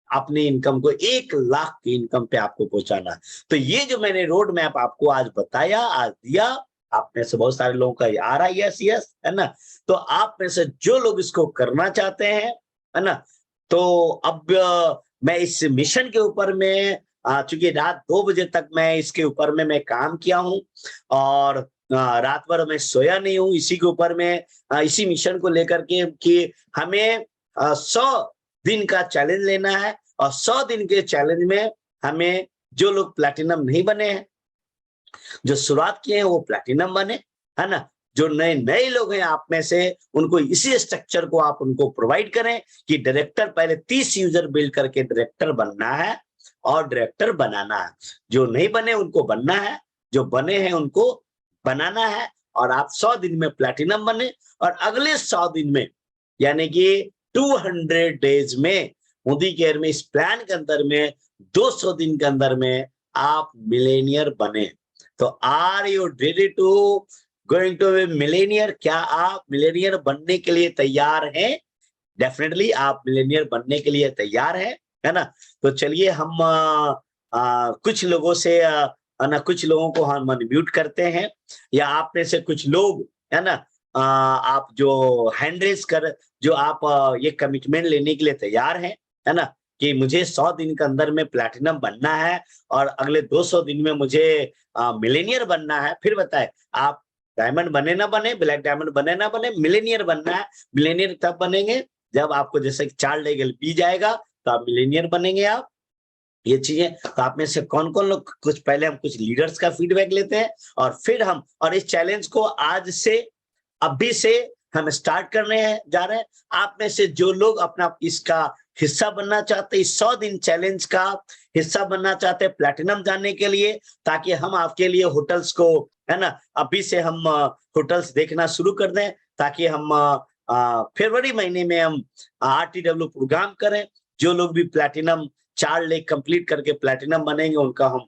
अपने इनकम को 1 लाख की इनकम पे आपको पहुंचाना है। तो ये जो मैंने रोड मैप आपको आज बताया, आज दिया, आप में से बहुत सारे लोगों का आ रहा है यस यस, है ना। तो आप में से जो लोग इसको करना चाहते हैं, है ना, तो अब मैं इस मिशन के ऊपर में, चूंकि रात 2 बजे तक मैं इसके ऊपर में मैं काम किया हूं, और रात भर मैं सोया नहीं हूं इसी के ऊपर में, इसी मिशन को लेकर के कि हमें 100 दिन का चैलेंज लेना है और 100 दिन के चैलेंज में हमें जो लोग प्लैटिनम नहीं बने हैं, जो शुरुआत किए हैं वो प्लैटिनम बने, है ना। जो नए नए लोग हैं आप में से, उनको इसी स्ट्रक्चर को आप उनको प्रोवाइड करें कि डायरेक्टर पहले 30 यूजर बिल्ड करके डायरेक्टर बनना है और डायरेक्टर बनाना है। जो नहीं बने उनको बनना है, जो बने हैं उनको बनाना है, और आप 100 दिन में प्लैटिनम बने और अगले 100 दिन में यानी कि 200 डेज में मोदी केयर में इस प्लान के अंदर में 200 दिन के अंदर में आप मिलेनियर बने। तो are you ready to going to be millionaire? क्या आप मिलेनियर बनने के लिए तैयार हैं? डेफिनेटली आप मिलेनियर बनने के लिए तैयार है ना। तो चलिए हम कुछ लोगों से कुछ लोगों को हम अनम्यूट करते हैं, या आप में से कुछ लोग, है ना, आप जो हैंड रेज कर, जो आप ये कमिटमेंट लेने के लिए तैयार हैं, है ना, कि मुझे 100 दिन के अंदर में प्लैटिनम बनना है और अगले 200 दिन में मुझे मिलेनियर बनना है। फिर बताए, आप डायमंड बने ना बने, ब्लैक डायमंड बने ना बने, मिलेनियर बनना है। मिलेनियर तब बनेंगे जब आपको जैसे चार्ल्ड लेगल पी जाएगा तो आप मिलेनियर बनेंगे। आप ये चीजें, तो आप में से कौन कौन लोग, कुछ पहले हम कुछ लीडर्स का फीडबैक लेते हैं और फिर हम, और इस चैलेंज को आज से, अभी से हम स्टार्ट करने हैं जा रहे हैं। आप में से जो लोग अपना इसका हिस्सा बनना चाहते हैं, 100 दिन चैलेंज का हिस्सा बनना चाहते हैं प्लैटिनम जानने के लिए, ताकि हम आपके लिए होटल्स को, है ना, अभी से हम होटल्स देखना शुरू कर दें, ताकि हम फरवरी महीने में हम RTW प्रोग्राम करें। जो लोग भी प्लैटिनम 4 लेग कंप्लीट करके प्लैटिनम बनेंगे उनका हम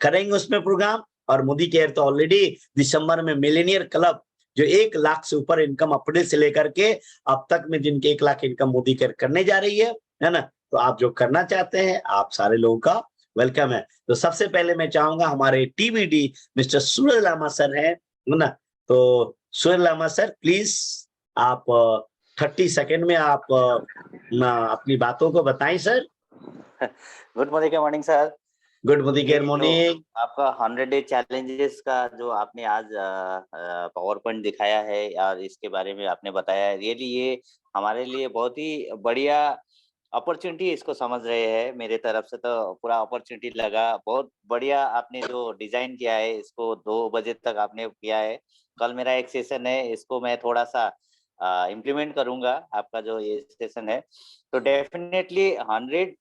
करेंगे उसमें प्रोग्राम। और मोदी केयर तो ऑलरेडी दिसंबर में मिलेनियर क्लब, जो 1 लाख से ऊपर इनकम अप्रैल से लेकर के अब तक में जिनके 1 लाख इनकम मोदी केयर करने जा रही है ना। तो आप जो करना चाहते हैं, आप सारे लोगों का वेलकम है। तो सबसे पहले मैं चाहूंगा हमारे TBD मिस्टर सूरज लामा सर है ना। तो सूरज लामा सर प्लीज आप 30 सेकेंड में आप अपनी बातों को बताएं sir. Good morning sir. Good morning. आपका 100 डे चैलेंजेस का जो आपने आज पावर पॉइंट दिखाया है और इसके बारे में आपने बताया है, रियली ये हमारे लिए बहुत ही बढ़िया अपॉर्चुनिटी इसको समझ रहे हैं। मेरे तरफ से तो पूरा अपॉर्चुनिटी लगा, बहुत बढ़िया आपने जो डिजाइन किया है इसको 2 बजे तक आपने किया है। कल मेरा एक सेशन है, इसको मैं थोड़ा सा इम्प्लीमेंट करूंगा आपका जो ये सेशन है। तो डेफिनेटली 100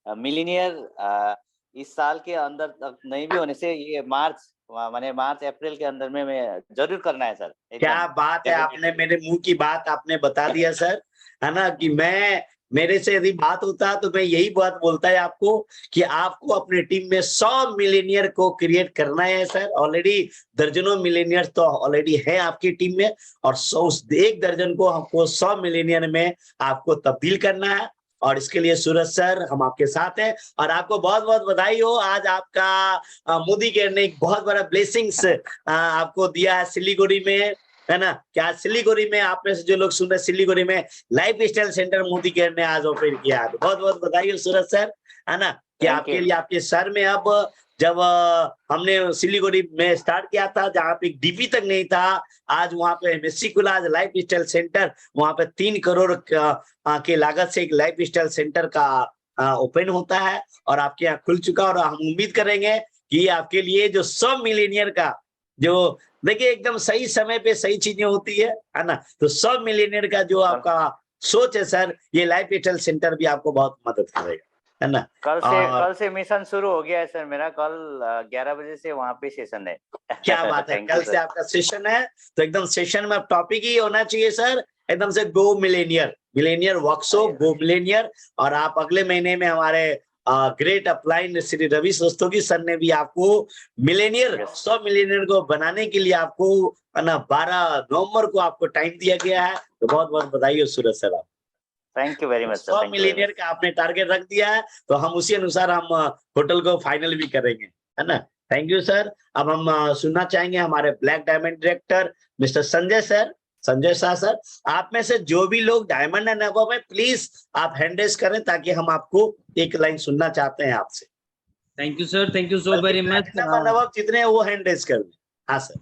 मिलीनियर इस साल के अंदर तक नहीं भी होने से ये मार्च अप्रैल के अंदर में मैं जरूर करना है सर। क्या बात है, आपने मेरे मुंह की बात आपने बता दिया सर, है ना, कि मेरे से यदि बात होता तो मैं यही बात बोलता है आपको कि आपको अपने टीम में 100 मिलेनियर को क्रिएट करना है सर। ऑलरेडी दर्जनों मिलेनियर तो ऑलरेडी है आपकी टीम में, और 1 दर्जन को हमको 100 मिलेनियर में आपको तब्दील करना है। और इसके लिए सूरज सर हम आपके साथ हैं, और आपको बहुत बहुत बधाई हो। आज आपका मोदी केयर ने एक बहुत बड़ा ब्लेसिंग्स आपको दिया है सिलीगुड़ी में, है ना। क्या सिलीगुड़ी में आप में से जो लोग सुन रहे, सिलीगुड़ी में life style centre Modi care ने आज ओपन किया है। बहुत बहुत बधाई हो सूरज सर, है ना, कि आपके लिए आपके सर में अब, जब हमने सिलीगुड़ी में स्टार्ट किया था जहाँ पे DP तक नहीं था, आज वहां पे MSC खुला, आज लाइफ स्टाइल सेंटर, वहां पे 3 करोड़ के लागत से एक लाइफ स्टाइल सेंटर का ओपन होता है और आपके यहाँ खुल चुका। और हम उम्मीद करेंगे कि आपके लिए जो 100 मिलेनियर का, जो देखिए एकदम सही समय पे सही चीजें होती है ना, तो 100 मिलेनियर का जो आपका सोच है सर, ये लाइफ स्टाइल सेंटर भी आपको बहुत मदद करेगा, है ना। कल से मिशन शुरू हो गया है सर मेरा। कल 11 बजे से वहाँ पे सेशन है। क्या बात है, कल से आपका सेशन है, तो एकदम सेशन में टॉपिक ही होना चाहिए सर, एकदम से go millionaire workshop, go millionaire. और आप अगले महीने में हमारे great upline Shri Ravi Rastogi sir ने भी आपको मिलेनियर 100 मिलेनियर को बनाने के लिए आपको, है ना, 12 नवंबर को आपको टाइम दिया गया है। तो बहुत बहुत बधाई हो सूरज सर, आप thank you very much sir. 100 Millionaire का आपने टारगेट रख दिया है, तो हम उसी अनुसार हम होटल को फाइनल भी करेंगे, है ना। Thank you sir. अब हम सुनना चाहेंगे हमारे black diamond director mister Sanjay Shah sir. आप में से जो भी लोग डायमंड एंड अबव है, प्लीज आप हैंड रेज करें ताकि हम आपको एक लाइन सुनना चाहते हैं आपसे। Thank you sir, thank you so very much. Above जितने हैं वो हैंड रेज कर दें। हाँ sir.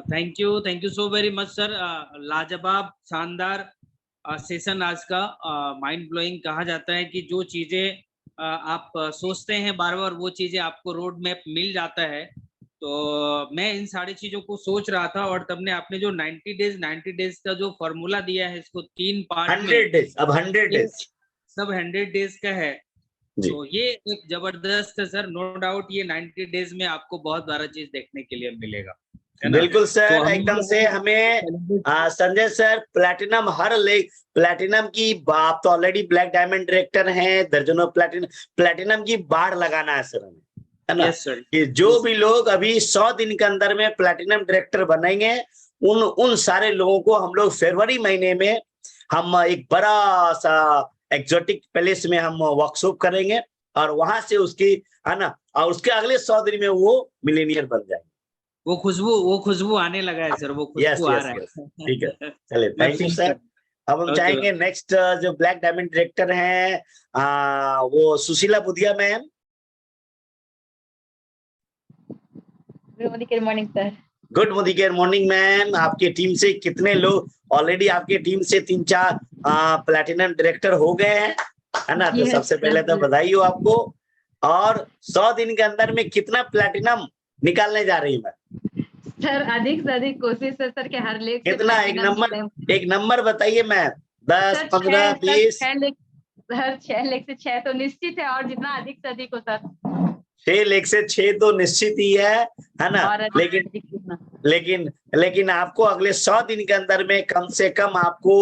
Thank you so very much sir. लाजवाब, शानदार सेशन आज का माइंड ब्लोइंग कहा जाता है कि जो चीजें आप सोचते हैं बार बार वो चीजें आपको रोड मैप मिल जाता है। तो मैं इन सारी चीजों को सोच रहा था और तब ने आपने जो 90 डेज का जो फॉर्मूला दिया है इसको 3 पार्ट में, 100 डेज, अब 100 ये डेज सब 100 डेज का है। जी। तो ये एक जबरदस्त है सर, नो डाउट ये 90 डेज में आपको बहुत सारा चीज देखने के लिए मिलेगा, है ना? बिल्कुल तो सर, एकदम से हमें संजय सर प्लैटिनम प्लैटिनम की, आप तो ऑलरेडी ब्लैक डायमंड डायरेक्टर हैं, दर्जनों प्लैटिनम की बाढ़ लगाना है सर हमें, है ना? यस सर, कि जो भी लोग अभी 100 दिन के अंदर में प्लैटिनम डायरेक्टर बनेंगे, उन सारे लोगों को हम लोग फरवरी महीने में हम एक बड़ा सा एक्सोटिक पैलेस में हम वर्कशॉप करेंगे और वहां से उसकी, है ना, और उसके अगले 100 दिन में वो मिलेनियर बन जाएंगे। वो खुशबू आने लगा है सर, वो यस खुशबू आ यस रहा यस, है। ठीक है, चलिए, मैं थैंक यू फील सर। कर, अब हम ओके चाहेंगे नेक्स्ट जो ब्लैक डायमंड डायरेक्टर हैं, वो Sushila Budhia ma'am. Good morning sir. Good morning ma'am. आपकी टीम से कितने लोग ऑलरेडी, आपकी टीम से 3-4 प्लैटिनम डायरेक्टर हो गए हैं, है ना? तो सबसे पहले तो बधाई हो आपको। और 100 दिन के अंदर में कितना प्लैटिनम निकालने जा रही है? सर अधिक से अधिक कोशिश है सर कि हर लेग से कितना? एक नंबर बताइए मैम। 10, 15, 20? 6 लेग से 6 तो निश्चित है, और जितना अधिक से अधिक हो सर। 6 लेग से 6 तो निश्चित ही है ना? लेकिन आपको अगले 100 दिन के अंदर में कम से कम आपको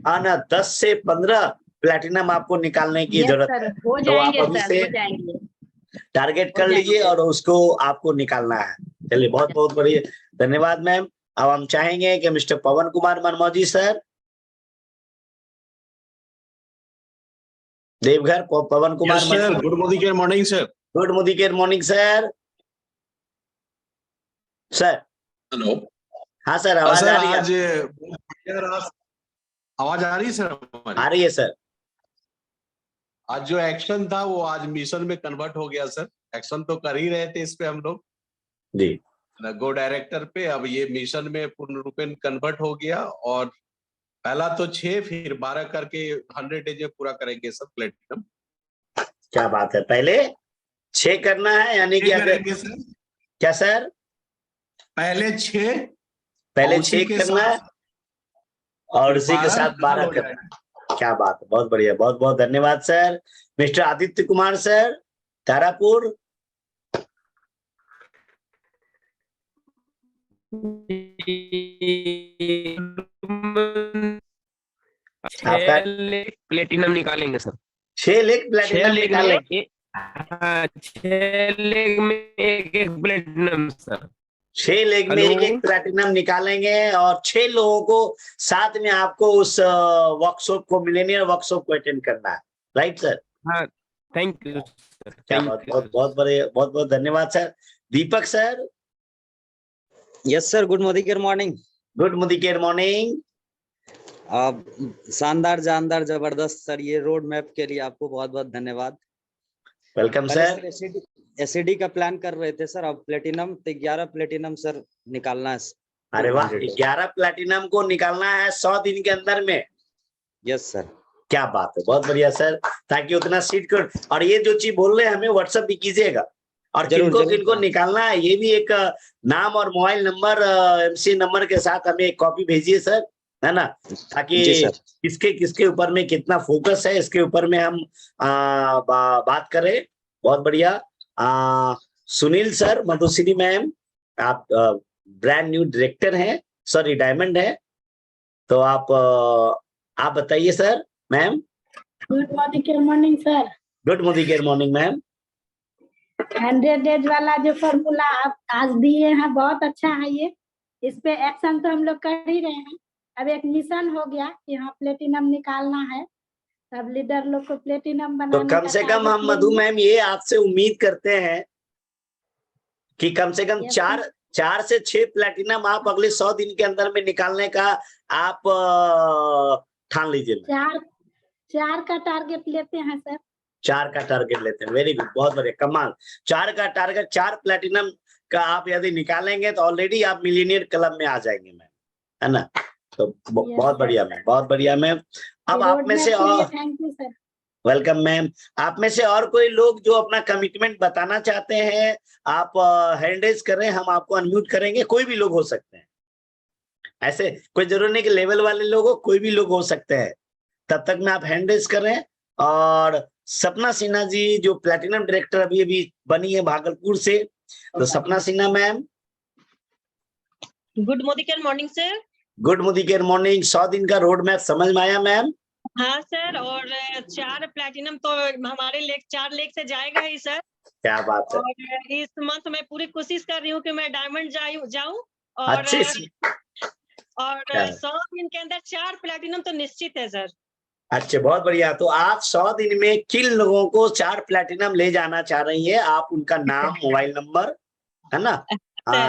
आना 10 से 15 प्लैटिनम आपको निकालने की जरूरत है। हो तो आप जाएंगे अभी सर, से हो जाएंगे, टारगेट कर लीजिए और उसको आपको निकालना है। चलिए, बहुत बहुत बढ़िया, धन्यवाद मैम। अब हम चाहेंगे कि mister Pawan Kumar Manmauji sir, Deoghar, Pawan Kumar sir, good morning sir. Good morning sir. Sir hello. हाँ सर, आवाज आ रही है? आवाज आ रही है सर हमारी? आ रही है सर। आज जो एक्शन था वो आज मिशन में कन्वर्ट हो गया सर। एक्शन तो कर ही रहे थे इस पे हम लोग जी, गो डायरेक्टर पे, अब ये मिशन में पूर्ण रूपेण कन्वर्ट हो गया। और पहला तो 6 फिर 12 करके 100 डेज में पूरा करेंगे सब प्लेटिनम। क्या बात है, पहले 6 करना है, यानी कि करेंगे सर। क्या सर? पहले 6 करना है और उसी के साथ 12 करना। क्या बात है, बहुत बढ़िया, बहुत बहुत धन्यवाद sir. Mister Aditya Kumar sir, Tarapur. आपका प्लेटिनम निकालेंगे सर। 6 लेग प्लेटिनम निकालेंगे। 6 लेग में एक प्लेटिनम सर। 6 लेग में एक प्लेटिनम निकालेंगे और 6 लोगों को साथ में आपको उस वर्कशॉप को, मिलेनियर वर्कशॉप को अटेंड करना है, राइट सर? हाँ, थैंक यू सर। क्या बात, बहुत बहुत बढ़िया, बहुत बहुत धन्यवाद सर। Deepak sir. Yes sir, good morning. Good morning. शानदार, जानदार, जबरदस्त सर। ये रोड मैप के लिए आपको बहुत बहुत धन्यवाद। Welcome sir. एसईडी का प्लान कर रहे थे सर, अब प्लेटिनम तो 11 प्लेटिनम सर निकालना है। अरे वाह, 11 प्लेटिनम को निकालना है 100 दिन के अंदर में। Yes sir. क्या बात है, बहुत बढ़िया सर, ताकि उतना सीट कर। और ये जो चीज बोल रहे हैं हमें व्हाट्सएप भी कीजिएगा, और किनको निकालना है ये भी एक नाम और मोबाइल नंबर, एमसी नंबर के साथ हमें एक कॉपी भेजिए सर, है ना? ताकि किसके ऊपर में कितना फोकस है इसके ऊपर में हम बात करें। बहुत बढ़िया। सुनील सर, मधुश्री मैम, आप ब्रांड न्यू डायरेक्टर हैं, सॉरी डायमंड है, तो आप बताइए sir. Ma'am good morning sir. Good morning ma'am. 100 days वाला जो फॉर्मूला आप आज दिए हैं बहुत अच्छा है। ये इस पे एक्शन तो हम लोग कर ही रहे हैं। अब एक मिशन हो गया कि हाँ प्लेटिनम निकालना है, सब लीडर लोग को प्लेटिनम बनाने। तो कम से कम हम मधु मैम ये आपसे उम्मीद करते हैं कि कम से कम 4 से 6 प्लेटिनम आप अगले 100 दिन के अंदर में निकालने का आप ठान लीजिए। 4 का टारगेट लेते हैं सर। 4 का टारगेट लेते हैं, वेरी गुड, बहुत बढ़िया, कमाल। 4 का टारगेट, 4 प्लेटिनम का आप यदि निकालेंगे तो ऑलरेडी आप मिलियनियर क्लब में आ जाएंगे मैम, है ना? तो बहुत बढ़िया मैम, बहुत बढ़िया मैम। अब आप में से और thank you sir. Welcome ma'am. आप में से और कोई लोग जो अपना कमिटमेंट बताना चाहते हैं, आप हैंड रेज करें, हम आपको अनम्यूट करेंगे। कोई भी लोग हो सकते हैं, ऐसे कोई जरूरी नहीं कि लेवल वाले लोग हो, कोई भी लोग हो सकते हैं। तब तक में आप हैंड रेज करें। और सपना सिन्हा जी जो प्लैटिनम डायरेक्टर अभी अभी बनी है भागलपुर से, तो सपना Sinha ma'am. Good morning sir. Good morning. 100 दिन का रोड मैप समझ में आया मैम? हाँ सर, और 4 प्लैटिनम तो हमारे 4 लेग से जाएगा ही सर। क्या बात है। और इस मंथ मैं पूरी कोशिश कर रही हूँ कि मैं डायमंड जाऊं और अच्छे और 100 दिन के अंदर 4 प्लैटिनम तो निश्चित है सर। अच्छा, बहुत बढ़िया। तो आप 100 दिन में किन लोगों को 4 प्लैटिनम ले जाना चाह रही है? आप उनका नाम, मोबाइल नंबर, है ना,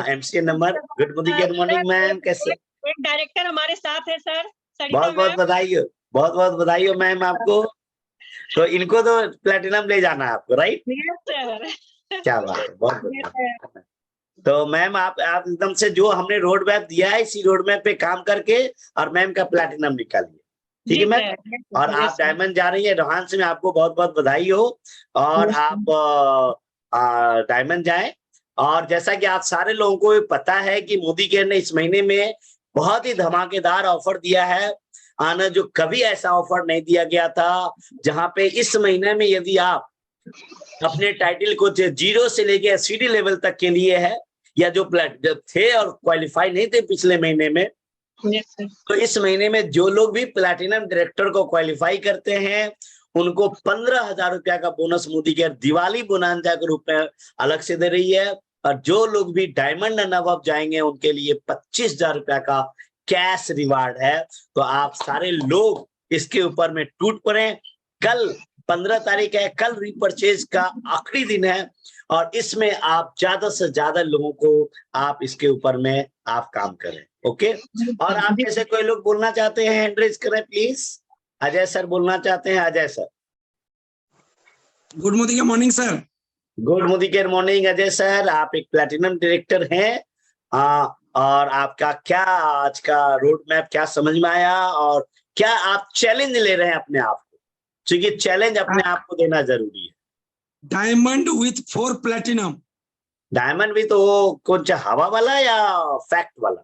MCA number. Good morning ma'am, कैसे? एक डायरेक्टर हमारे साथ है सर, बहुत बहुत बधाई हो, बहुत बहुत बधाई हो मैम आपको। तो इनको तो प्लैटिनम ले जाना है आपको, राइट? क्या बात है, बहुत बढ़िया। तो मैम आप एकदम से जो हमने रोड मैप दिया है, इसी रोड मैप पे काम करके और मैम का प्लैटिनम निकालिए, ठीक है मैम? और आप डायमंड जा रही है रोहान से, मैं आपको बहुत बहुत बधाई हो। और आप डायमंड जाएं। और जैसा कि आप सारे लोगों को पता है कि मोदी केयर ने इस महीने में बहुत ही धमाकेदार ऑफर दिया है, आना जो कभी ऐसा ऑफर नहीं दिया गया था, जहां पे इस महीने में यदि आप अपने टाइटल को 0 से लेके सीडी लेवल तक के लिए है, या जो थे और क्वालिफाई नहीं थे पिछले महीने में, तो इस महीने में जो लोग भी प्लैटिनम डायरेक्टर को क्वालिफाई करते हैं, उनको 15,000 रुपया का bonus Modi care Diwali bonanza के रूप में अलग से दे रही है। और जो लोग भी डायमंड एंड अबव जाएंगे, उनके लिए 25,000 रुपया का कैश रिवार्ड है। तो आप सारे लोग इसके ऊपर में टूट पड़े। कल 15 तारीख है, कल रीपरचेज का आखिरी दिन है, और इसमें आप ज्यादा से ज्यादा लोगों को आप इसके ऊपर में आप काम करें, ओके? और आप जैसे कोई लोग बोलना चाहते हैं, हैंड रेज करें प्लीज। अजय सर बोलना चाहते हैं, Ajay sir. Good morning sir. Good morning Ajay sir. आप एक प्लैटिनम डायरेक्टर हैं, और आपका क्या आज का रोड मैप क्या समझ में आया, और क्या आप चैलेंज ले रहे हैं अपने आप को? क्योंकि चैलेंज अपने आप को देना जरूरी है। Diamond with 4 platinum. डायमंड भी तो कौन सा, हवा वाला या फैक्ट वाला?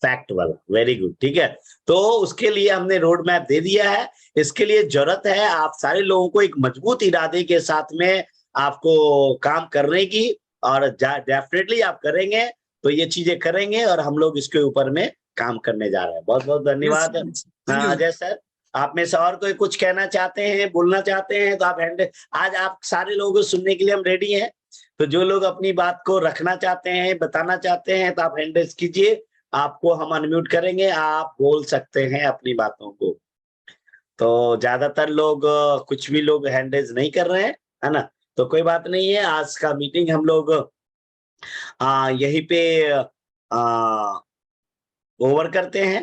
फैक्ट वाला। वेरी गुड, ठीक है। तो उसके लिए हमने रोड मैप दे दिया है। इसके लिए जरूरत है आप सारे लोगों को एक मजबूत इरादे के साथ में आपको काम करने की, और डेफिनेटली आप करेंगे तो ये चीजें करेंगे, और हम लोग इसके ऊपर में काम करने जा रहे हैं। बहुत बहुत धन्यवाद अजय सर। आप में से और कोई कुछ कहना चाहते हैं, बोलना चाहते हैं, तो आप आज आप सारे लोगों को सुनने के लिए हम रेडी हैं। तो जो लोग अपनी बात को रखना चाहते हैं, बताना चाहते हैं, तो आप हैंड रेज कीजिए, आपको हम अनम्यूट करेंगे, आप बोल सकते हैं अपनी बातों को। तो ज्यादातर लोग कुछ भी लोग हैंड रेज नहीं कर रहे हैं, है ना? तो कोई बात नहीं है, आज का मीटिंग हम लोग यहीं पे ओवर करते हैं।